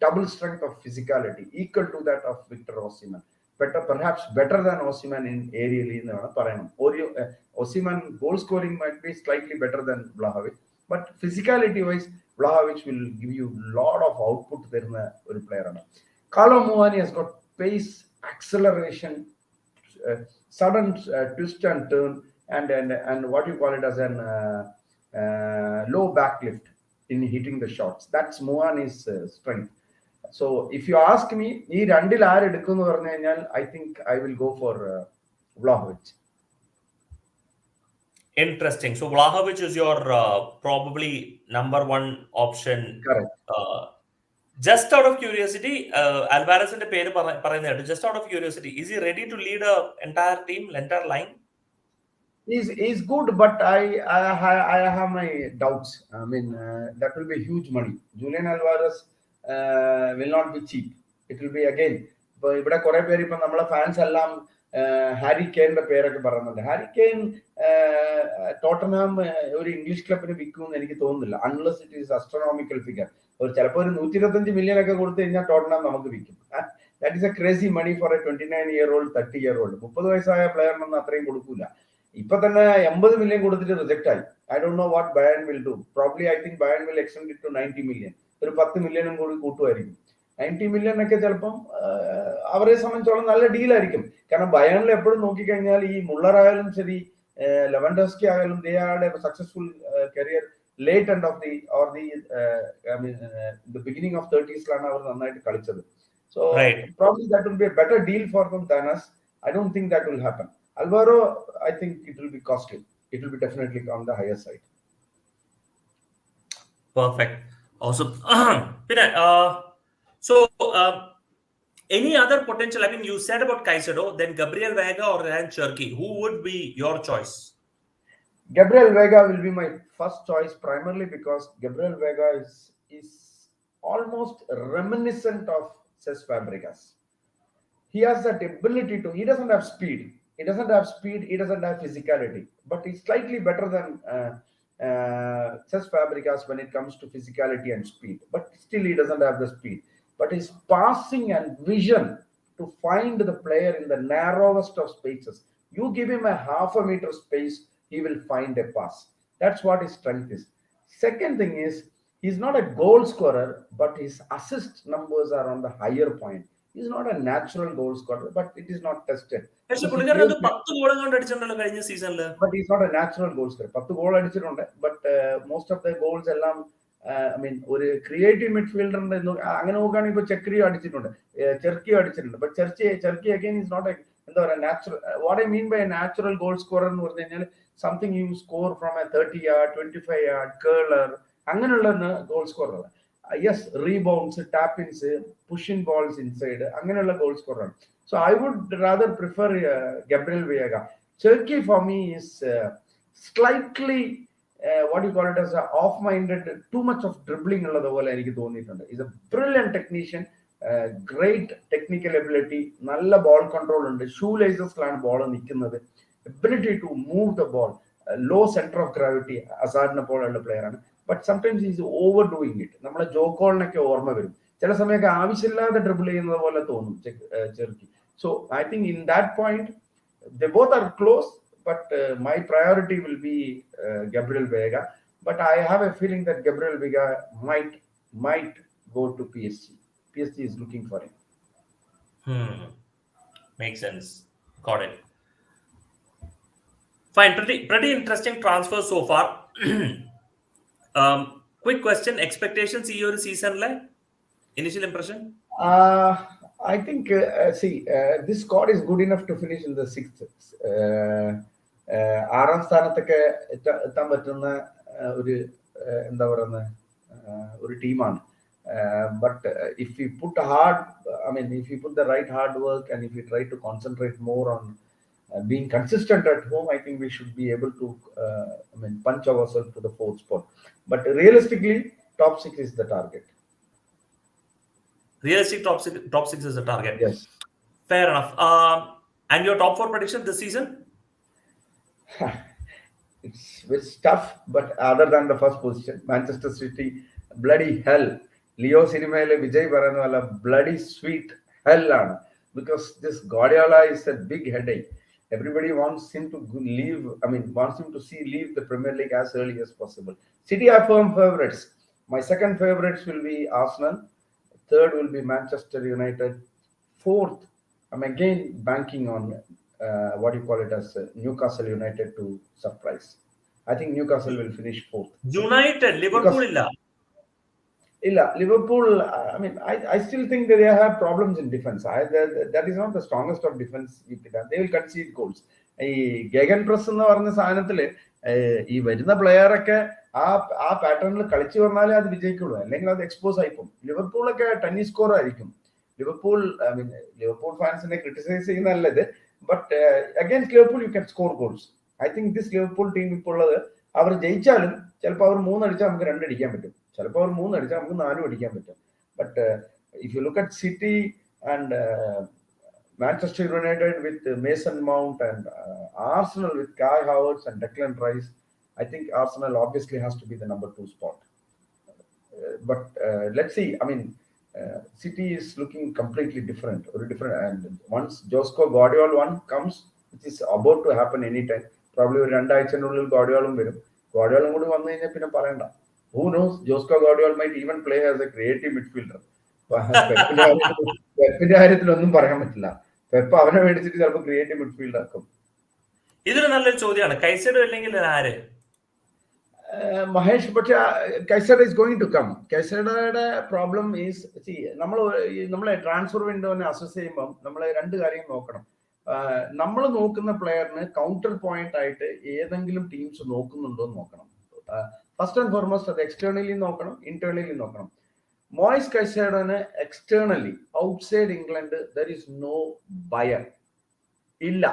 double strength of physicality equal to that of Victor Osimhen. Perhaps better than Osimhen in aerially എന്ന് വേണം പറയാം. Osimhen goal scoring might be slightly better than Vlahovic, but physicality wise Vlahovic will give you a lot of output തരുന്ന ഒരു player ആണ്. Kolo Muani has got pace, acceleration, sudden twist and turn, and what you call it as an low backlift in hitting the shots. That's Muani's strength. So if you ask me, ഈ രണ്ടിൽ ആരെടുക്കുമെന്ന് പറഞ്ഞു കഴിഞ്ഞാൽ I think I will go for Vlahovic. Interesting. So Vlahovic is your probably number one option. Correct. Just out of curiosity, Alvarez's പേര് പറയുന്നത്, just out of curiosity, is he ready to lead a entire team, entire line? He's good, but I have my doubts. I mean, that will be huge money. Julian Alvarez will not be cheap. It will be again. ഇപ്പോൾ ഇവിടെ കുറെ പേര് ഇപ്പൊ നമ്മളെ fans എല്ലാം Harry കെയിന്റെ പേരൊക്കെ പറയുന്നുണ്ട്. Harry Kane Tottenham ഒരു ഇംഗ്ലീഷ് ക്ലബിന് വിൽക്കുമെന്ന് എനിക്ക് തോന്നുന്നില്ല, unless it is astronomical figure. ചിലപ്പോൾ ഒരു 125 മില്യൺ ഒക്കെ കൊടുത്തു കഴിഞ്ഞാൽ ടോട്ടൻഹാം നമുക്ക് വിൽക്കും. That is a crazy money for a 29-year-old 30-year-old. 30 വയസ്സായ പ്ലെയറിനൊന്നും അത്രയും കൊടുക്കൂല. ഇപ്പൊ തന്നെ 80 മില്യൺ കൊടുത്തിട്ട് റിജക്ട് ആയി. I don't know what Bayern will do. Probably I think Bayern will extend it to 90 million. ഒരു 10 മില്യണും കൂടി കൂട്ടുമായിരിക്കും. 90 മില്യൺ ഒക്കെ ചിലപ്പം അവരെ സംബന്ധിച്ചോളം നല്ല ഡീലായിരിക്കും. കാരണം ബയണിൽ എപ്പോഴും നോക്കിക്കഴിഞ്ഞാൽ ഈ മുള്ളർ ആയാലും ശരി, ലെവൻഡോസ്കി ആയാലും, they are A successful career late end of the beginning of 30s അവർ നന്നായിട്ട് കളിച്ചത്. So probably that will be A better deal for them than us. I don't think that will happen. Alvaro, I think it will be costly. It will be definitely on the higher side. Perfect. Awesome. So any other potential? I mean, you said about Caicedo, then Gabriel Vega or Ryan Cherki. Who would be your choice? Gabriel Vega will be my first choice, primarily because Gabriel Vega is almost reminiscent of Cesc Fabregas. He has that ability to. He doesn't have speed. He doesn't have physicality, but he's slightly better than Cesc Fabregas when it comes to physicality and speed. But still, he doesn't have the speed. But his passing and vision to find the player in the narrowest of spaces. You give him a half a meter space, he will find a pass. That's what his strength is. Second thing is, he's not a goal scorer, but his assist numbers are on the higher point. He's not a natural goal scorer, but it is not tested. But he's not a natural goal scorer. 10 goal അടിച്ചിട്ടുണ്ട്, but most of the goals എല്ലാം I mean ഒരു creative മിഡ്ഫീൽഡറിന്റെ അങ്ങനെ നോക്കുകയാണെങ്കിൽ ഇപ്പൊ ചെർക്കി അടിച്ചിട്ടുണ്ട്. But Cherki again is not എന്താ പറയുക natural. What I mean by natural goal scorer എന്ന് പറഞ്ഞു കഴിഞ്ഞാൽ something you score from a 30 yard 25 yard curler, അങ്ങനെയുള്ള goal scorer. Yes, rebounds, tap ins, pushing balls inside, അങ്ങനെയുള്ള ഗോൾ സ്കോറാണ്. So I would rather prefer Gabriel Vega. Cherki for me is slightly what you call it as a off-minded, too much of dribbling ഉള്ളതുപോലെ എനിക്ക് തോന്നിയിട്ടുണ്ട്. He's a brilliant technician, great technical ability, നല്ല ball control ഉണ്ട്, shoe ലേസസിലാണ് ball നിൽക്കുന്നത്, ability to move the ball, low center of gravity, അസാഡിനെ പോലുള്ള player ആണ്. But sometimes is over doing it. നമ്മളെ ജോക്കോളിനൊക്കെ ഓർമ്മ വരും, ചില സമയമൊക്കെ ആവശ്യമില്ലാതെ ഡ്രിബിൾ ചെയ്യുന്നത് പോലെ തോന്നും Cherki. So I think in that point they both are close, but my priority will be Gabriel Vega. But I have a feeling that Gabriel Vega might go to PSG. PSG is looking for him. Makes sense. Got it. Fine. Pretty interesting transfer so far. Quick question: expectations in your season, initial impression? I think this squad is good enough to finish in the 6th. 6ാം സ്ഥാനത്തൊക്കെ എത്താൻ പറ്റുന്ന ഒരു എന്താ പറയുന്ന ഒരു ടീമാണ്. But if you put the right hard work and if you try to concentrate more on being consistent at home, I think we should be able to punch ourselves to the fourth spot. But realistically, top 6 is the target. Realistic top six is the target. Yes. Fair enough. And your top 4 prediction this season? It's tough, but other than the first position, Manchester City, bloody hell. Leo cinemaile Vijay പറയുന്ന പോലെ bloody sweet hell ആണ്. Because this Guardiola is a big headache. Everybody wants him to leave. Wants him to leave the Premier League as early as possible. City are firm favorites. My second favorites will be Arsenal. Third will be Manchester United. Fourth, I'm again banking on what you call it as Newcastle United to surprise. I think Newcastle will finish fourth. United, Liverpool illa. Liverpool, I still think that they have problems in defense. That is not the strongest of defense. They will concede goals. ഈ Gagan press എന്ന് പറഞ്ഞ സാധനത്തില് ഈ വരുന്ന player ഒക്കെ ആ പാറ്റേണിൽ കളിച്ചു വന്നാലേ അത് വിജയിക്കുള്ളൂ, അല്ലെങ്കിൽ അത് എക്സ്പോസ് ആയിപ്പോ. ലിവർപൂളൊക്കെ ടെന്നീസ് സ്കോർ ആയിരിക്കും. ലിവർപൂൾ ഫാൻസിനെ ക്രിട്ടിസൈസ് ചെയ്യുന്നതല്ലത്, but against Liverpool you can score goals. I think this Liverpool team ഇപ്പോൾ ഉള്ളത്, അവർ ജയിച്ചാലും ചിലപ്പോൾ അവർ 3 അടിച്ചാൽ നമുക്ക് 2 അടിക്കാൻ പറ്റും, ചിലപ്പോൾ അവർ 3 അടിച്ചാൽ നമുക്ക് 4 അടിക്കാൻ പറ്റും. But if you look at city and Manchester United with Mason Mount and Arsenal with Kai Havertz and Declan Rice, I think Arsenal obviously has to be the number 2 spot. But let's see. City is looking completely different. And once Josco Guardiola one comes, which is about to happen anytime, probably 2 ആഴ്ചയ്ക്കുള്ളിൽ Guardiola വരും. Guardiola കൂടി വന്നു കഴിഞ്ഞാൽ പിന്നെ പറയണ്ട. Who knows? Josco Guardiola might even play as a creative midfielder. പെപ്പിന്റെ കാര്യത്തിലൊന്നും പറയാൻ പറ്റില്ല. Pep അവനെ മേടിച്ചിട്ട് ചിലപ്പോൾ ക്രിയേറ്റീവ് മിഡ്ഫീൽഡ് ആക്കും. ഇതൊരു നല്ലൊരു ചോദ്യമാണ്. കൈസഡോ അല്ലെങ്കിൽ ആര്? മഹേഷ്, പക്ഷെ Caicedo is going to come. കൈസഡോയുടെ പ്രോബ്ലം ഈസ്, നമ്മളെ ട്രാൻസ്ഫർ വിൻഡോനെ അസസ് ചെയ്യുമ്പോൾ നമ്മൾ 2 കാര്യം നോക്കണം. നമ്മൾ നോക്കുന്ന പ്ലെയറിന് കൗണ്ടർ പോയിന്റ് ആയിട്ട് ഏതെങ്കിലും ടീംസ് നോക്കുന്നുണ്ടോ എന്ന് നോക്കണം. ഫസ്റ്റ് ആൻഡ് ഫോർമോസ്റ്റ് അത് എക്സ്റ്റേണലി നോക്കണം, ഇന്റേണലി നോക്കണം. Moise Caicedo externally outside England there is no buyer. Illa,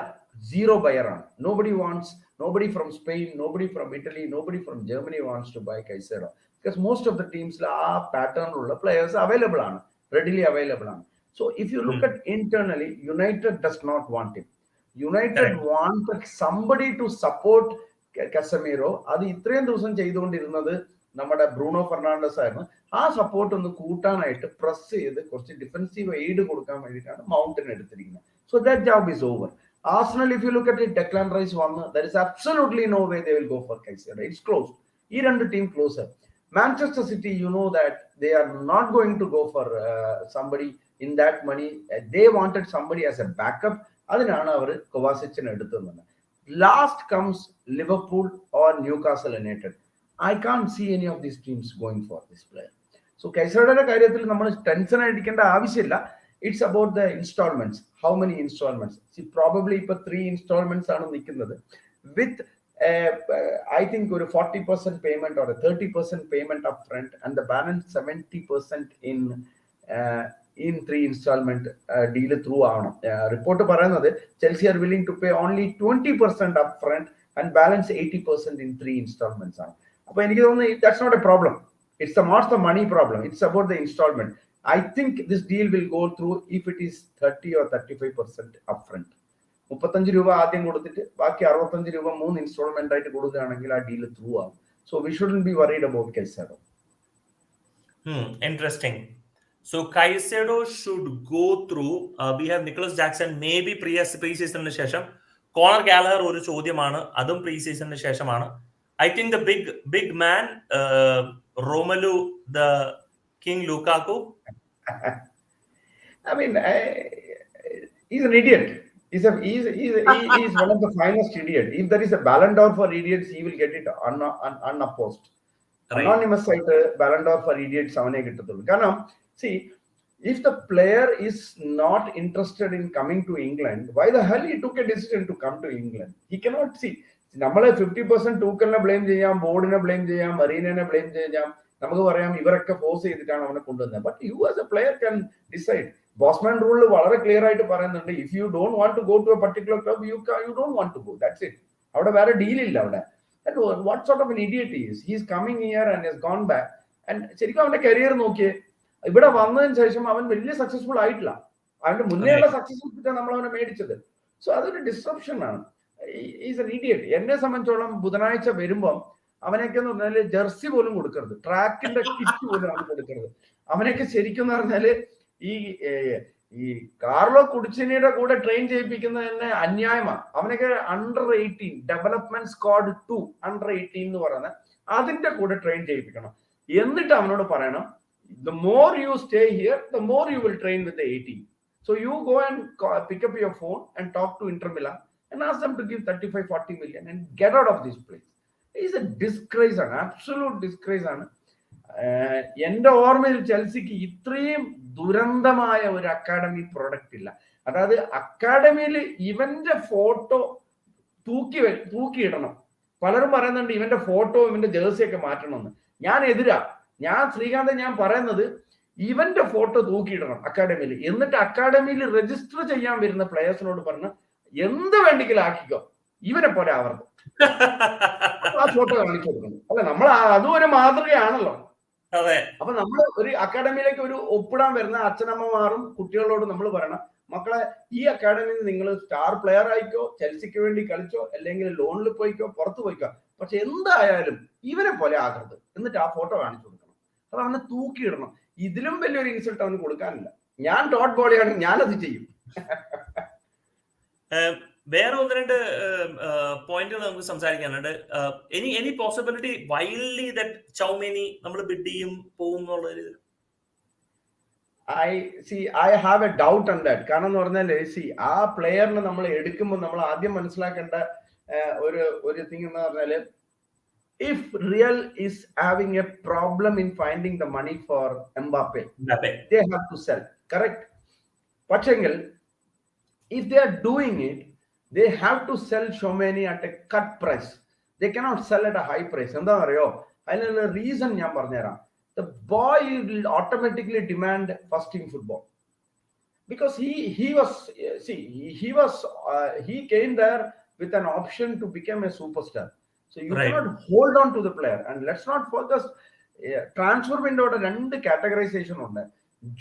zero buyer on. Nobody from Spain, nobody from Italy, nobody from Germany wants to buy Caicedo, because most of the teams are pattern ulla players available on, readily available on. So if you look at internally, United does not want him. United wanted somebody to support Casemiro. അത് ഇത്രയും ദിവസം ചെയ്തുകൊണ്ടിരുന്നത് നമ്മുടെ Bruno Fernandes ആയിരുന്നു. ആ support ഒന്ന് കൂട്ടാനായിട്ട് press ചെയ്ത് കുറച്ച് ഡിഫൻസീവ് എയ്ഡ് കൊടുക്കാൻ വേണ്ടിയിട്ടാണ് മൗണ്ടിനെ എടുത്തിരിക്കുന്നത്. So that job is over. Arsenal, if you look at it, Declan Rice വന്ന്, there is absolutely no way they will go for Caicedo. It's closed. ഈ 2 team closer. Manchester City, you know that they are not going to go for somebody in that money. They wanted somebody as a backup. അതിനാണ് അവർ കൊവാസിച്ചിനെ എടുത്തത്. Last comes Liverpool or Newcastle United. I can't see any of these teams going for this player. So Caicedoയുടെ കാര്യത്തിൽ നമ്മൾ tension അടിക്കേണ്ട ആവശ്യമില്ല. It's about the installments. How many installments? See, probably ഇപ്പോൾ 3 installments ആണ് നിൽക്കുന്നത്. With I think ഒരു 40% payment or a 30% payment up front and the balance 70% in 3 installment deal through ആവണം. Report പറയുന്നത് Chelsea are willing to pay only 20% up front and balance 80% in 3 installments ആണ്. അപ്പോൾ എനിക്ക് തോന്നുന്നു that's not a problem. It's not the money problem. It's about the installment. I think this deal will go through if it is 30 or 35% upfront. 35 രൂപ ആദ്യം കൊടുത്തിട്ട് ബാക്കി 65 രൂപ 3 instalment ആയിട്ട് കൊടുക്കുകയാണെങ്കിൽ ആ ഡീൽ ത്രൂ ആവും. So we shouldn't be worried about Caicedo. Interesting. So Caicedo should go through. We have Nicholas Jackson maybe pre-seasonന് ശേഷം. കോണർ ഗാലഹർ ഒരു ചോദ്യമാണ്, അതും പ്രീ സീസണിന് ശേഷമാണ്. I think the big man Romelu the King Lukaku. He's an idiot. He's one of the finest idiots. If there is a Ballon d'Or for idiots, he will get it unopposed. Right. Anonymous site Ballon d'Or for idiots avane kittathullu. കാരണം see, if the player is not interested in coming to England, why the hell he took a decision to come to England? He cannot see. നമ്മളെ 50% ടൂക്കലിനെ blame ചെയ്യാം, ബോർഡിനെ blame ചെയ്യാം, മറീനെ blame ചെയ്യാം. നമുക്ക് പറയാം ഇവരൊക്കെ force ചെയ്തിട്ടാണ് അവനെ കൊണ്ടുവന്നത്. But you as a player can decide. Bosman റൂളിൽ വളരെ ക്ലിയർ ആയിട്ട് പറയുന്നുണ്ട്, if you don't want to go to a particular club, you don't want to go, that's it. അവിടെ വേറെ ഡീലില്ല അവിടെ. What sort of an idiot is he is coming here and has gone back. And ശരിക്കും അവന്റെ career നോക്കിയേ, ഇവിടെ വന്നതിന് ശേഷം അവൻ വലിയ സക്സസ്ഫുൾ ആയിട്ടില്ല. അവന്റെ മുന്നേയുള്ള സക്സസ്ഫുൾ നമ്മൾ അവനെ മേടിച്ചത്. സോ അതൊരു ഡിസ്ട്രപ്ഷൻ ആണ്. Is an idiot. എന്നെ സംബന്ധിച്ചോളം ബുധനാഴ്ച വരുമ്പം അവനൊക്കെ എന്ന് പറഞ്ഞാല് ജെർസി പോലും കൊടുക്കരുത്, ട്രാക്കിന്റെ കിറ്റ് പോലും അവന് കൊടുക്കരുത്. അവനൊക്കെ ശരിക്കും എന്ന് പറഞ്ഞാല് ഈ കാർലോ കുടിച്ചിനിയുടെ കൂടെ ട്രെയിൻ ചെയ്യിപ്പിക്കുന്നത് തന്നെ അന്യായമാണ്. അവനൊക്കെ under-18 ഡെവലപ്മെന്റ് സ്ക്വാഡ് 2 under-18 എന്ന് പറയുന്നത് അതിന്റെ കൂടെ ട്രെയിൻ ചെയ്യിപ്പിക്കണം. എന്നിട്ട് അവനോട് പറയണം, the more you stay here, the more you will train with the 18. So you go and pick up your phone and talk to Inter Milan and ask them to give 35-40 million and get out of this place. It's a disgrace, an absolute disgrace ആണ്. എന്റെ ഓർമ്മയിൽ ചെൽസിക്ക് ഇത്രയും ദുരന്തമായ ഒരു academy product ഇല്ല. അതായത് അക്കാഡമിയിൽ ഇവന്റെ photo തൂക്കിയിടണം. പലരും പറയുന്നുണ്ട് ഇവന്റെ ഫോട്ടോ ഇവന്റെ ജേഴ്സിയൊക്കെ മാറ്റണമെന്ന്. ഞാൻ എതിരാ. ശ്രീകാന്ത് ഞാൻ പറയുന്നത് ഇവന്റെ ഫോട്ടോ തൂക്കിയിടണം അക്കാഡമിയിൽ. എന്നിട്ട് അക്കാഡമിയിൽ രജിസ്റ്റർ ചെയ്യാൻ വരുന്ന പ്ലേയേഴ്സിനോട് പറഞ്ഞ് എന്ത് വേണ്ടെങ്കിലും ആക്കിക്കോ, ഇവനെ പോലെ ആവരുത്. ആ ഫോട്ടോ കാണിച്ചു കൊടുക്കണം. അല്ല, നമ്മൾ അതും ഒരു മാതൃകയാണല്ലോ. അപ്പൊ നമ്മൾ ഒരു അക്കാഡമിയിലേക്ക് ഒരു ഒപ്പിടാൻ വരുന്ന അച്ഛനമ്മമാരും കുട്ടികളോട് നമ്മൾ പറയണം, മക്കളെ ഈ അക്കാഡമിയിൽ നിങ്ങൾ സ്റ്റാർ പ്ലെയർ ആയിക്കോ, ചെൽസിക്ക് വേണ്ടി കളിച്ചോ, അല്ലെങ്കിൽ ലോണിൽ പോയിക്കോ, പുറത്തു പോയിക്കോ, പക്ഷെ എന്തായാലും ഇവനെ പോലെ ആകരുത്. എന്നിട്ട് ആ ഫോട്ടോ കാണിച്ചു കൊടുക്കണം. അത് അവനെ തൂക്കിയിടണം. ഇതിലും വലിയൊരു ഇൻസൾട്ട് അവന് കൊടുക്കാനില്ല. ഞാൻ ഡോട്ട് ബോളിയാണ്, ഞാനത് ചെയ്യും. വേറെ ഒന്ന് രണ്ട് പോയിന്റുകൾ നമുക്ക് സംസാരിക്കാനുണ്ട്. Any possibility wildly that Tchouameni നമ്മൾ ബിഡ് ചെയ്യും പോകും എന്നുള്ളൊരു I have a doubt on that. കാരണം എന്ന് പറഞ്ഞാല് ആ പ്ലെയറിനെ നമ്മൾ എടുക്കുമ്പോൾ നമ്മൾ ആദ്യം മനസ്സിലാക്കേണ്ട ഒരു തിങ് എന്ന് പറഞ്ഞാല്, if Real is having a problem in finding the money for Mbappe, they have to sell, correct? പക്ഷെങ്കിൽ if they are doing it, they have to sell Tchouaméni at a cut price. They cannot sell at a high price. എന്താ അറിയോ? അതിനുള്ള reason ഞാൻ പറഞ്ഞുതരാം. The boy will automatically demand first team football because he came there with an option to become a superstar. So you cannot hold on to the player. And let's not focus. Transfer window രണ്ട് categorization ഉണ്ട്.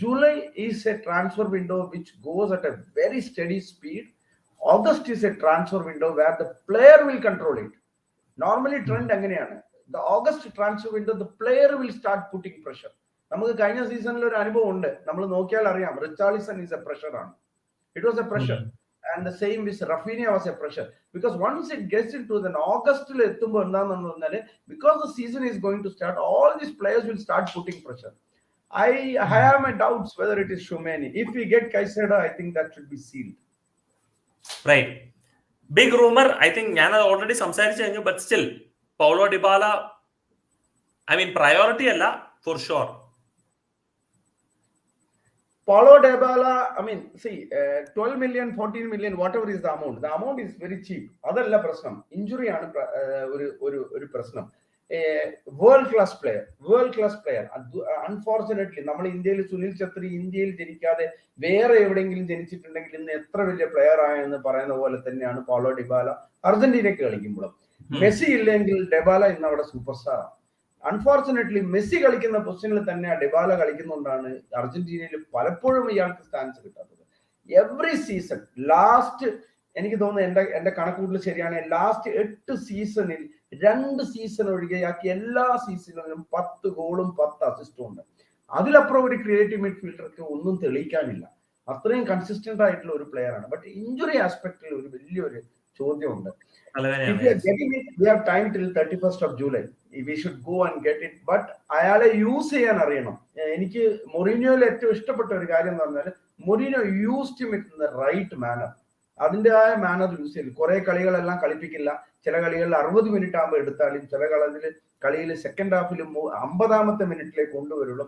July is a transfer window which goes at a very steady speed. August is a transfer window where the player will control it. Normally trend അങ്ങനെയാണ്. The August transfer window, the player will start putting pressure. നമുക്ക് കഴിഞ്ഞ സീസണിൽ ഒരു അനുഭവം ഉണ്ട്, നമ്മൾ നോക്കിയാൽ അറിയാം. റിച്ചാർലിസൺ is a pressure ആണ്. It was a pressure. And the same with Rafinha was a pressure. Because once it gets into the August, because the season is going to start, all these players will start putting pressure. I have my doubts whether it is Tchouaméni. If we get Caicedo, I think that should be sealed. Right. Big rumor, I think ഞാൻ already സംസാരിച്ചു കഴിഞ്ഞു, but still Paulo Dybala, I mean priority അല്ല for sure. Paulo Dybala, I mean, see, 12 million, 14 million, whatever is the amount is very cheap. അതല്ല പ്രശ്നം, injury ആണ് ഒരു പ്രശ്നം. World class player unfortunately നമ്മൾ ഇന്ത്യയിൽ സുനിൽ ഛത്രി ഇന്ത്യയിൽ ജനിക്കാതെ വേറെ എവിടെയെങ്കിലും ജനിച്ചിട്ടുണ്ടെങ്കിൽ ഇന്ന് എത്ര വലിയ പ്ലെയർ ആയെന്ന് പറയുന്ന പോലെ തന്നെയാണ് പൗളോ ഡിബാല അർജന്റീനയ്ക്ക് കളിക്കുമ്പോഴും. മെസ്സി ഇല്ലെങ്കിൽ ഡെബാല ഇന്ന് അവിടെ സൂപ്പർ സ്റ്റാർ ആണ്. അൺഫോർച്ചുനേറ്റ്ലി മെസ്സി കളിക്കുന്ന പൊസിഷനിൽ തന്നെ ഡിബാല കളിക്കുന്നതുകൊണ്ടാണ് അർജന്റീനയിൽ പലപ്പോഴും ഇയാൾക്ക് ചാൻസ് കിട്ടാത്തത്. എവറി സീസൺ ലാസ്റ്റ് എനിക്ക് തോന്നുന്നു എന്റെ കണക്കൂട്ടിൽ ശരിയാണ്, ലാസ്റ്റ് 8 സീസണിൽ 2 സീസൺ ഒഴികെയാക്കി എല്ലാ സീസണിലും 10 ഗോളും 10 അസിസ്റ്റും ഉണ്ട്. അതിലപ്പുറം ഒരു ക്രിയേറ്റീവ് മിഡ്ഫീൽഡർക്ക് ഒന്നും തെളിയിക്കാനില്ല. അത്രയും കൺസിസ്റ്റന്റ് ആയിട്ടുള്ള ഒരു പ്ലെയർ ആണ്. ബട്ട് ഇഞ്ചുറി ആസ്പെക്ടിൽ ഒരു വലിയൊരു ചോദ്യമുണ്ട്. If we are getting it, we have time till 31st of July. We should go and get it. But അയാളെ യൂസ് ചെയ്യാൻ അറിയണം. എനിക്ക് മൊറീനിയോയിൽ ഏറ്റവും ഇഷ്ടപ്പെട്ട ഒരു കാര്യം എന്ന് പറഞ്ഞാൽ Mourinho used him in the right manner. അതിൻ്റെതായ മാനർ യൂസ് ചെയ്തു. കുറെ കളികളെല്ലാം കളിപ്പിക്കില്ല. ചില കളികളിൽ 60 മിനിറ്റ് ആകുമ്പോൾ എടുത്താലും ചില കളിയിൽ സെക്കൻഡ് ഹാഫിലും 50ാമത്തെ മിനിറ്റിലേക്ക് കൊണ്ടുവരുള്ളൂ.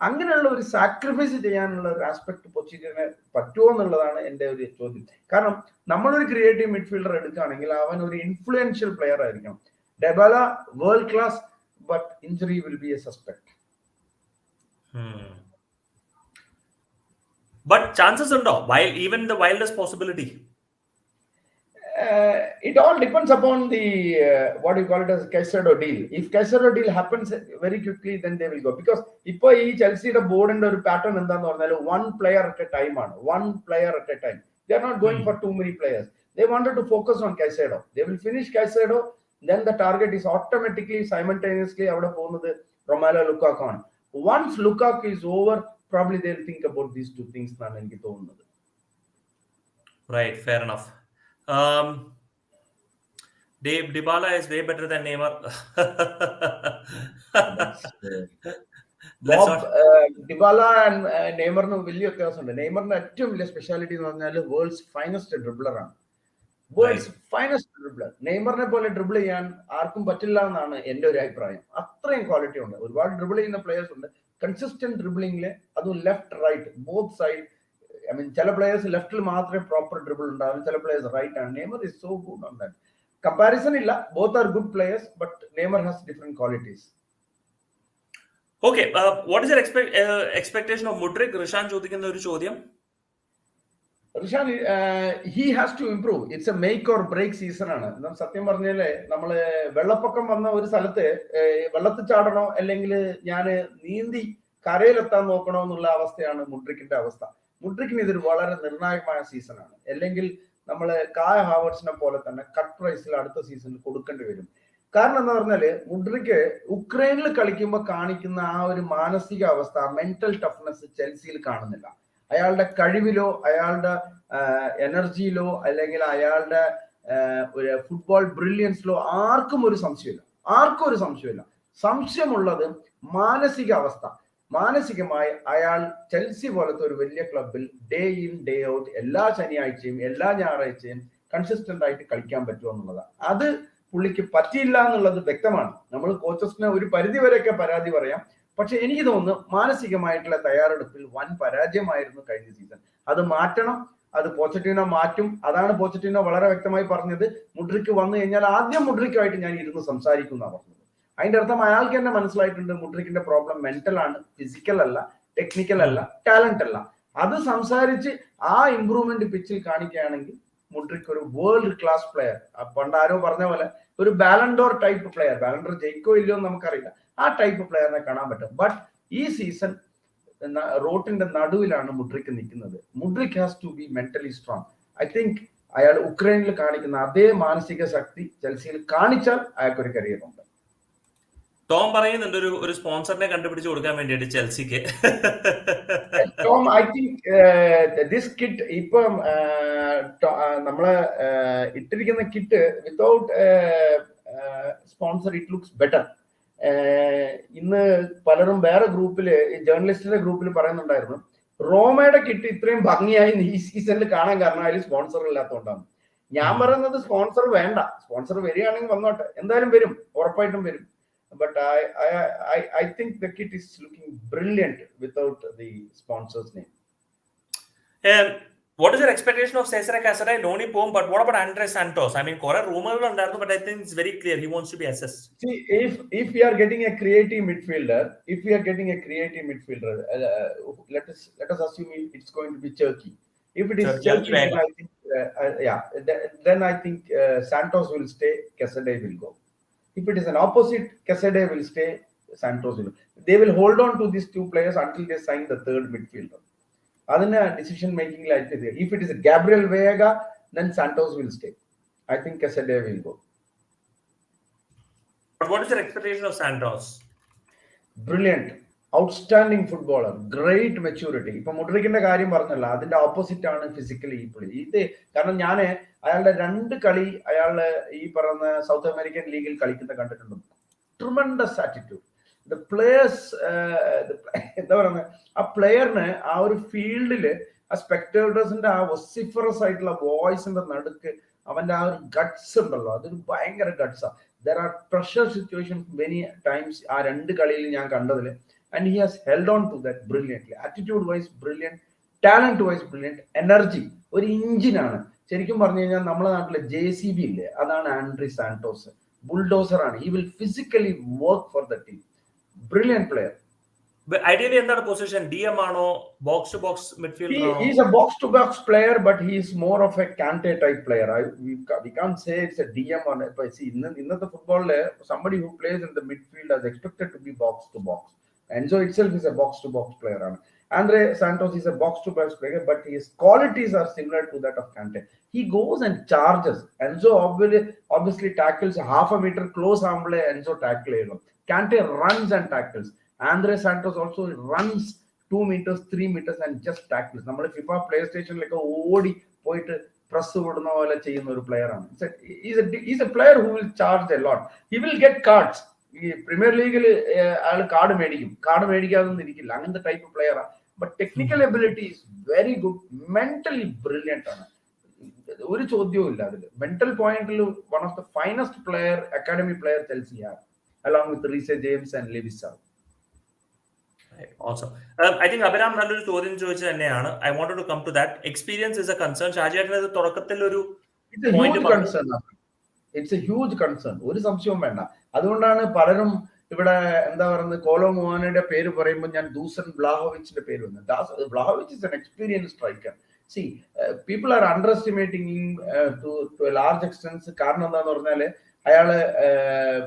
അങ്ങനെയുള്ള ഒരു സാക്രിഫൈസ് ചെയ്യാനുള്ള ഒരു ആസ്പെക്ട് പൊച്ചിറ്റിന് പറ്റുമോ എന്നുള്ളതാണ് എൻ്റെ ഒരു ചോദ്യം. കാരണം നമ്മളൊരു ക്രിയേറ്റീവ് മിഡ്ഫീൽഡർ എടുക്കുകയാണെങ്കിൽ അവൻ ഒരു ഇൻഫ്ലുവൻഷ്യൽ പ്ലെയർ ആയിരിക്കണം. Dybala world class, but injury will be a suspect. But chances undo, while even the wildest possibility. It all depends upon the what you call it as Caicedo deal. If Caicedo deal happens very quickly, then they will go. Because ipo ee Chelsea the board and oru pattern endanu parnal one player at a time aanu. One player at a time. They are not going for too many players. They wanted to focus on Caicedo. They will finish Caicedo, then the target is automatically simultaneously avada povunathu Romelu Lukaku on. Once Lukaku is over, probably they will think about these two things nanu enakku thonunnu. Right, fair enough. Dybala is way better than Neymar. Dybala and Neymar വലിയ വ്യത്യാസമുണ്ട്. നെയ്മറിന്റെ ഏറ്റവും വലിയ speciality എന്ന് പറഞ്ഞാൽ worlds finest ഡ്രിബ്ലർ ആണ്. Worlds finest ഡ്രിബ്ലർ. നെയ്മറിനെ പോലെ dribble ചെയ്യാൻ ആർക്കും പറ്റില്ല എന്നാണ് എന്റെ ഒരു അഭിപ്രായം. അത്രയും ക്വാളിറ്റി ഉണ്ട്. ഒരുപാട് ഡ്രിബിൾ ചെയ്യുന്ന പ്ലേയേഴ്സ് ഉണ്ട്. കൺസിസ്റ്റന്റ് ഡ്രിബിളിംഗില് അതും left right both side. I mean, ചില പ്ലേയേഴ്സ് ലെഫ്റ്റിൽ മാത്രമേ പ്രോപ്പർ ഡ്രിബിൾ ഉണ്ടാവും, ചില പ്ലേയേഴ്സ് റൈറ്റ് ആണ്. Neymar is so good on that. Comparison ഇല്ല, both are good players, but Neymar has different qualities. Okay, what is your expectation of Mudryk? Rishan ചോദിക്കുന്ന ഒരു ചോദ്യം. Rishan, he has to improve. It's a make or break season ആണ്. സത്യം പറഞ്ഞാലേ നമ്മള് വെള്ളപ്പൊക്കം വന്ന ഒരു സ്ഥലത്ത് വെള്ളത്തിൽ ചാടണോ അല്ലെങ്കിൽ ഞാൻ നീന്തി കരയിലെത്താൻ നോക്കണോ എന്നുള്ള അവസ്ഥയാണ് മുഡ്രിക്കിന്റെ അവസ്ഥ. മുഡ്രിക്കിന് ഇതൊരു വളരെ നിർണായകമായ സീസണാണ്. അല്ലെങ്കിൽ നമ്മള് കായ ഹാവർട്സിനെ പോലെ തന്നെ കട്ട് പ്രൈസിൽ അടുത്ത സീസണിൽ കൊടുക്കേണ്ടി വരും. കാരണം എന്താ പറഞ്ഞാല് മുഡ്രിക്ക് ഉക്രൈനിൽ കളിക്കുമ്പോൾ കാണിക്കുന്ന ആ ഒരു മാനസിക അവസ്ഥ, മെന്റൽ ടഫ്നെസ് ചെൽസിയിൽ കാണുന്നില്ല. അയാളുടെ കഴിവിലോ അയാളുടെ എനർജിയിലോ അല്ലെങ്കിൽ അയാളുടെ ഒരു ഫുട്ബോൾ ബ്രില്യൻസിലോ ആർക്കും ഒരു സംശയമില്ല. സംശയമുള്ളത് മാനസിക അവസ്ഥ. മാനസികമായി അയാൾ ചെൽസി പോലത്തെ ഒരു വലിയ ക്ലബിൽ ഡേ ഇൻ ഡേ ഔട്ട് എല്ലാ ശനിയാഴ്ചയും എല്ലാ ഞായറാഴ്ചയും കൺസിസ്റ്റന്റ് ആയിട്ട് കളിക്കാൻ പറ്റുമോ എന്നുള്ളതാണ്. അത് പുള്ളിക്ക് പറ്റിയില്ല എന്നുള്ളത് വ്യക്തമാണ്. നമ്മൾ കോച്ചസിന് ഒരു പരിധി വരെയൊക്കെ പരാതി പറയാം, പക്ഷെ എനിക്ക് തോന്നുന്നു മാനസികമായിട്ടുള്ള തയ്യാറെടുപ്പിൽ വൻ പരാജയമായിരുന്നു കഴിഞ്ഞ സീസൺ. അത് മാറ്റണം, അത് പോച്ചറ്റീനോ മാറ്റും. അതാണ് പോച്ചറ്റീനോ വളരെ വ്യക്തമായി പറഞ്ഞത്. മുഡ്രിക്ക് വന്നു കഴിഞ്ഞാൽ ആദ്യം മുഡ്രിക്കുമായിട്ട് ഞാൻ ഇരുന്ന് സംസാരിക്കുന്നതാണ് പറഞ്ഞത്. അതിന്റെ അർത്ഥം അയാൾക്ക് തന്നെ മനസ്സിലായിട്ടുണ്ട് മുഡ്രിക്കിന്റെ പ്രോബ്ലം മെന്റൽ ആണ്, ഫിസിക്കൽ അല്ല, ടെക്നിക്കൽ അല്ല, ടാലന്റ് അല്ല. അത് സംസാരിച്ച് ആ ഇംപ്രൂവ്മെന്റ് പിച്ചിൽ കാണിക്കുകയാണെങ്കിൽ മുഡ്രിക്ക് ഒരു വേൾഡ് ക്ലാസ് പ്ലെയർ, പണ്ട് ആരോ പറഞ്ഞ പോലെ ഒരു ബാലൻഡോർ ടൈപ്പ് പ്ലെയർ, ബാലൻഡോർ ജയിക്കോ ഇല്ലയോ എന്ന് നമുക്കറിയില്ല, ആ ടൈപ്പ് പ്ലെയറിനെ കാണാൻ പറ്റും. ബട്ട് ഈ സീസൺ റോട്ടിന്റെ നടുവിലാണ് മുഡ്രിക്ക് നിൽക്കുന്നത്. Mudryk has to be mentally strong. I think അയാൾ ഉക്രൈനിൽ കാണിക്കുന്ന അതേ മാനസിക ശക്തി ചെൽസിയിൽ കാണിച്ചാൽ അയാൾക്കൊരു കരിയർ ഉണ്ട്. ടോം പറയുന്നുണ്ട് ഒരു സ്പോൺസറിനെ കണ്ടുപിടിച്ച് കൊടുക്കാൻ വേണ്ടിയിട്ട് ചെൽസിക്ക്. Tom, I think this kit ഇപ്പം നമ്മള് ഇട്ടിരിക്കുന്ന kit without sponsor it looks better. ഇന്ന് പലരും വേറെ ഗ്രൂപ്പില്, ജേർണലിസ്റ്റിന്റെ ഗ്രൂപ്പിൽ പറയുന്നുണ്ടായിരുന്നു റോമയുടെ കിറ്റ് ഇത്രയും ഭംഗിയായി ഈ സീസണിൽ കാണാൻ കാരണം അതിൽ സ്പോൺസർ ഇല്ലാത്തതുകൊണ്ടാണ്. ഞാൻ പറയുന്നത് സ്പോൺസർ വേണ്ട, സ്പോൺസർ വരികയാണെങ്കിൽ വന്നോട്ടെ, എന്തായാലും വരും, ഉറപ്പായിട്ടും വരും. But I think the kit is looking brilliant without the sponsor's name. What is your expectation of Cheseakaaran? Noni Pom, but what about Andre Santos? I mean, kora rumor undarnu, but I think it's very clear he wants to be assessed. See, if we are getting a creative midfielder, let us assume it's going to be Turkey. If it is Turkey, then I think then I think Santos will stay, Casadei will go. If it is an opposite, Casadei will stay, Santos will. They will hold on to these two players until they sign the third midfielder. Adana decision making like this. If it is Gabriel Vega, then Santos will stay. I think Casadei will go. But what is your expectation of Santos? Brilliant, outstanding footballer, great maturity. ഇപ്പൊ മുഡ്രിക്കിന്റെ കാര്യം പറഞ്ഞല്ലോ, അതിന്റെ opposite ആണ് physically ഈ പുള്ളി. ഇത് കാരണം ഞാൻ അയാളുടെ 2 കളി അയാളുടെ ഈ പറയുന്ന സൗത്ത് അമേരിക്കൻ ലീഗിൽ കളിക്കുന്ന കണ്ടിട്ടുണ്ട്. ട്രിമൻഡസ് ആറ്റിറ്റ്യൂഡ്. ദ പ്ലേയേഴ്സ് എന്താ പറയുന്നത്, ആ പ്ലെയറിന് ആ ഒരു ഫീൽഡില് ആ സ്പെക്ടേറ്റേഴ്സിന്റെ ആ വൊസിഫറസ് ആയിട്ടുള്ള വോയിസിന്റെ നടുക്ക് അവന്റെ ആ ഒരു ഗട്ട്സ് ഉണ്ടല്ലോ, അതൊരു ഭയങ്കര ഗട്ട്സാ. There are pressure situations many times ആ 2 കളിയിൽ ഞാൻ കണ്ടതിൽ. And he has held on to that brilliantly. Attitude wise brilliant, talent wise brilliant, energy ഒരു എഞ്ചിനാണ്. ശരിക്കും പറഞ്ഞു കഴിഞ്ഞാൽ നമ്മളെ നാട്ടിലെ JCB ഇല്ലേ, അതാണ് ആൻഡ്രി സാന്റോസ്. ബുൾഡോസർ ആണ്. He will physically work for the team. Brilliant player. Ideally, എന്താണ് പൊസിഷൻ? DM ആണോ, ബോക്സ് ടു ബോക്സ് മിഡ്ഫീൽഡർ ആണോ? He's a box-to-box player, but he's more of a Kante type player. We can't say it's a DM on it. But see, in the football, somebody who plays in the midfield is expected to be box-to-box. Enzo itself is a box-to-box player. Andre Santos is a box-to-box player, but his qualities are similar to that of Kante. He goes and charges. Enzo obviously tackles half a meter close. Enzo tackle. Kante runs and tackles. Andre Santos also runs 2 meters, 3 meters and just tackles. നമ്മൾ FIFA play സ്റ്റേഷനിലൊക്കെ ഓടി പോയിട്ട് press വിടുന്ന പോലെ ചെയ്യുന്ന ഒരു player ആണ്. He's a player who will charge a lot. He will get cards. ഈ premier ലീഗിൽ അയാൾ കാർഡ് മേടിക്കാതൊന്നും ഇരിക്കില്ല, അങ്ങനത്തെ ടൈപ്പ് പ്ലെയർ ആണ്. But technical ability is very good, mentally brilliant ആണ്, ഒരു ചോദ്യവും ഇല്ല അതിൽ. മെന്റൽ പോയിന്റിൽ one of the finest player, academy player Chelsea ആണ്, along with Reece James and Lewis Hall. Awesome. I think Abhiram നല്ലൊരു ചോദ്യം ചോദിച്ചത് തന്നെയാണ്. I wanted to come to that. Experience is a concern. ഷാജിയേട്ടന് തുടക്കത്തിൽ ഒരു ഇറ്റ്സ് എ ഹ്യൂജ് കൺസേൺ, ഒരു സംശയവും വേണ്ട. അതുകൊണ്ടാണ് പലരും ഇവിടെ എന്താ പറയുന്നത്, കോലോ മോഹനയുടെ പേര് പറയുമ്പോൾ ഞാൻ ദൂസൻ വ്ലാഹോവിച്ചിന്റെ പേര് വന്നത്. Vlahovic is an experience striker. See, people are underestimating him to a large extent. കാരണം എന്താന്ന് പറഞ്ഞാല് അയാള്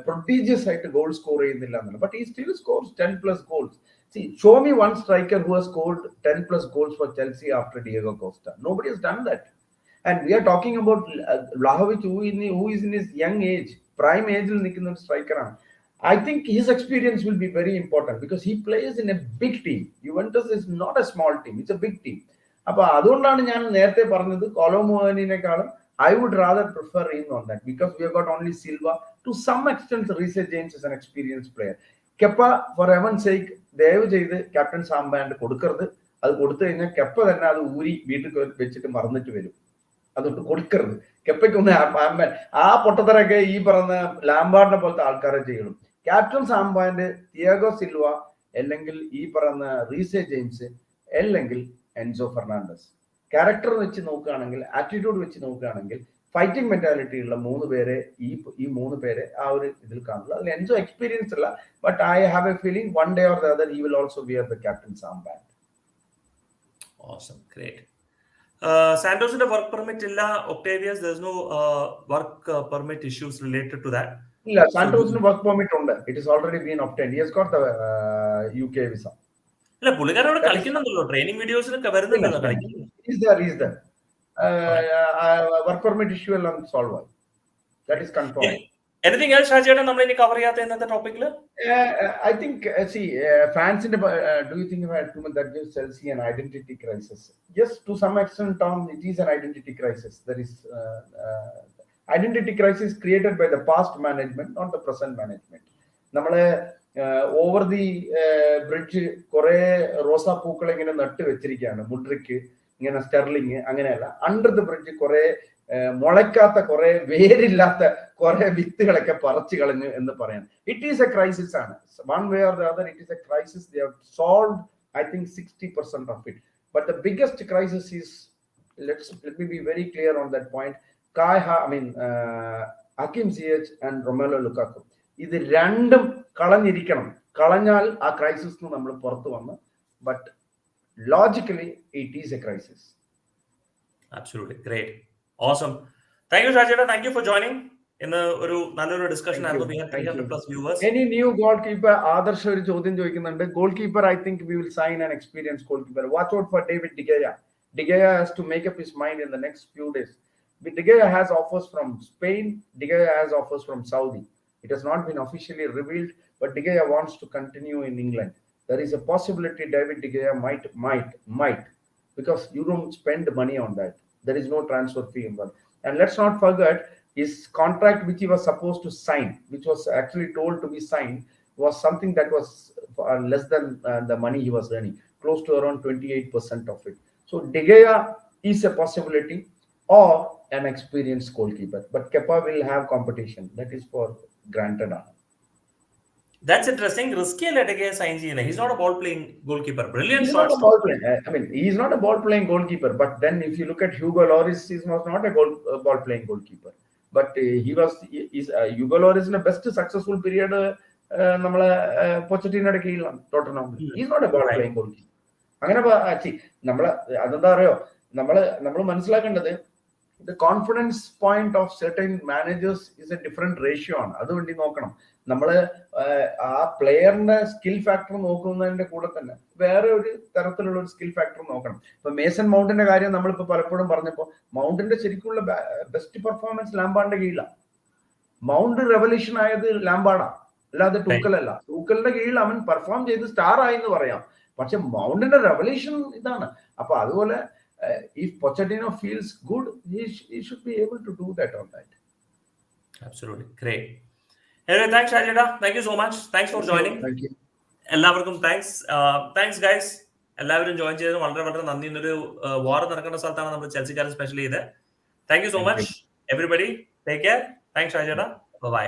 പ്രൊഡീജിയസ് ആയിട്ട് ഗോൾ സ്കോർ ചെയ്യുന്നില്ല എന്നല്ല, but he still scores 10+ goals. See, show me one striker who has scored 10+ goals for Chelsea after Diego Costa. Nobody has done that. And we are talking about Vlahovic, who is in his young age, prime age il nikkunna striker. I think his experience will be very important because he plays in a big team. Juventus is not a small team, it's a big team. അപ്പൊ അതുകൊണ്ടാണ് ഞാൻ നേരത്തെ പറഞ്ഞത് കോലോ മോഹനിനെക്കാളും I would rather prefer him on that because we have got only Silva. To some extent, Reece James is an experienced player. Kepa, for heaven's sake, ദയവ് ചെയ്ത് captain സാംബാൻഡ് കൊടുക്കരുത്. അത് കൊടുത്തു കഴിഞ്ഞാൽ കെപ്പ തന്നെ അത് ഊരി വീട്ടിൽ വെച്ചിട്ട് മറന്നിട്ട് വരും. അതുകൊണ്ട് കൊടുക്കരുത്. കെപ്പയ്ക്കൊന്ന് ആ പൊട്ടത്തരൊക്കെ ഈ പറഞ്ഞ ലാംബാർഡിനെ പോലത്തെ ആൾക്കാരെ ചെയ്യണം. ക്യാപ്റ്റൻ സാംബാൻഡ്, തിയാഗോ സിൽവ, അല്ലെങ്കിൽ ഈ പറയുന്ന റീസെ ജെയിംസ്, അല്ലെങ്കിൽ എൻസോ ഫെർണാണ്ടസ്. ക്യാരക്ടർ വെച്ച് നോക്കുകയാണെങ്കിൽ, ആറ്റിറ്റ്യൂഡ് വെച്ച് നോക്കുകയാണെങ്കിൽ, ഫൈറ്റിംഗ് മെന്റാലിറ്റി ഉള്ള ഈ മൂന്ന് പേരെ ആ ഒരു ഇതിൽ കാണുള്ളൂ. അതിൽ എൻജോ എക്സ്പീരിയൻസ് അല്ല, but I have a feeling one day or the other he will also wear the captain's armband. Awesome, great. സാന്റോസിന്റെ വർക്ക് പെർമിറ്റ് ഇല്ല. Octavius, there is no work permit issues related to that. ഇല്ല, സാന്റോസിന് work permit ഉണ്ട്. It is already been obtained. He has got the UK visa. അല്ല, പുള്ളിക്കാരൻ അവിടെ കളിക്കുന്നുണ്ടല്ലോ, training വീഡിയോസിലൊക്കെ വരുന്നുണ്ടല്ലോ, കളിക്കുന്നു. വർക്ക് പെർമിറ്റ് ഇഷ്യൂ എല്ലാം സോൾവ് ആയി. That is confirmed. Anything else, Shajee, നമ്മൾ ഇനി കവർ ചെയ്യാത്ത ഇന്നത്തെ ടോപ്പിക്കിൽ? I think, fans in do you think that gives Chelsea an identity crisis? Yes, to some extent, Tom, it is an identity crisis. There is identity crisis created by the past management, not the present management. നമ്മളെ over the bridge കുറെ റോസാപ്പൂക്കൾ ഇങ്ങനെ നട്ട് വെച്ചിരിക്കുകയാണ്. മുഡ്രിക്ക്, ഇങ്ങനെ Sterling, അങ്ങനെയല്ല. Under the bridge കുറെ മുളയ്ക്കാത്ത, കുറെ വേരില്ലാത്ത കുറെ വിത്തുകളൊക്കെ പറിച്ചു കളഞ്ഞു എന്ന് പറയാം. ഇറ്റ് ഈസ് എ ക്രൈസിസ് ആണ്. One way or the other it is A crisis. They have solved I think 60% of it. But the biggest crisis is, let me be very clear on that point. Hakim Ziyech and Romelu Lukaku. ഇത് രണ്ടും കളഞ്ഞിരിക്കണം. കളഞ്ഞാൽ ആ crisis നമ്മൾ പുറത്തു വന്നു. But logically it is A crisis. Absolutely great, awesome. Thank you, Shajee. Thank you for joining. ഇന്ന് ഒരു നല്ലൊരു ഡിസ്കഷൻ ആയിരുന്നു. We had 300+ viewers. Any new goalkeeper? Adarsh ഒരു ചോദ്യം ചോദിക്കുന്നുണ്ട്. Goalkeeper, I think we will sign an experienced goalkeeper. Watch out for David De Gea. De Gea has to make up his mind in the next few days. De Gea has offers from Spain. De Gea has offers from Saudi. It has not been officially revealed, but De Gea wants to continue in England. There is a possibility David De Gea might, because you don't spend money on that. There is no transfer fee involved. And let's not forget, his contract which he was supposed to sign, which was actually told to be signed, was something that was less than the money he was earning, close to around 28% of it. So De Gea is a possibility, or an experienced goalkeeper. But Kepa will have competition. That is for granted. That's interesting. Risky De Gea signs. He's not a ball playing goalkeeper. Brilliant shot. He's not a ball playing goalkeeper. But then if you look at Hugo Lloris, he was not a ball playing goalkeeper. But Hugo Lloris in the best successful period നമ്മളെ പൊച്ചറ്റീനോയുടെ കീഴിലാണ് ടോട്ടൻഹാമിൽ. Is not a bad playing goalkeeper. അങ്ങനെ നമ്മള് അതെന്താ അറിയോ, നമ്മൾ മനസ്സിലാക്കേണ്ടത് the confidence point of certain managers is a different ratio ആണ്. അതുകൊണ്ട് നോക്കണം നമ്മള് ആ പ്ലെയറിന്റെ സ്കിൽ ഫാക്ടർ നോക്കുന്നതിന്റെ കൂടെ തന്നെ വേറെ ഒരു തരത്തിലുള്ള ഒരു സ്കിൽ ഫാക്ടർ നോക്കണം. ഇപ്പൊ മേസൺ മൗണ്ടിന്റെ കാര്യം നമ്മളിപ്പോ പലപ്പോഴും പറഞ്ഞപ്പോ മൗണ്ടിന്റെ ശരിക്കുള്ള ബെസ്റ്റ് പെർഫോമൻസ് ലാംബാർഡിന്റെ കീഴിലാണ്. മൗണ്ട് റെവല്യൂഷൻ ആയത് ലാംബാർഡാ, അല്ലാതെ ടൂക്കലല്ല. ടൂക്കലിന്റെ കീഴിൽ അവൻ പെർഫോം ചെയ്ത് സ്റ്റാർ ആയി എന്ന് പറയാം, പക്ഷെ മൗണ്ടിന്റെ റെവല്യൂഷൻ ഇതാണ്. അപ്പൊ അതുപോലെ if Pochettino feels good, he should be able to do that on that. Absolutely great. Anyway, thanks Shajee. Thank you so much. Thanks for joining. Thank you. എല്ലാവർക്കും താങ്ക്സ് ഗൈസ്. എല്ലാവരും join ചെയ്തത് വളരെ വളരെ നന്ദി. ഇന്നൊരു വാർ നടക്കുന്ന സ്ഥലത്താണ് നമ്മൾ ചെൽസിക്കാരൻ സ്പെഷ്യൽ ചെയ്ത്. Thank you so much everybody. Take care. Thanks ഷാജേട്ടാ. ബൈ.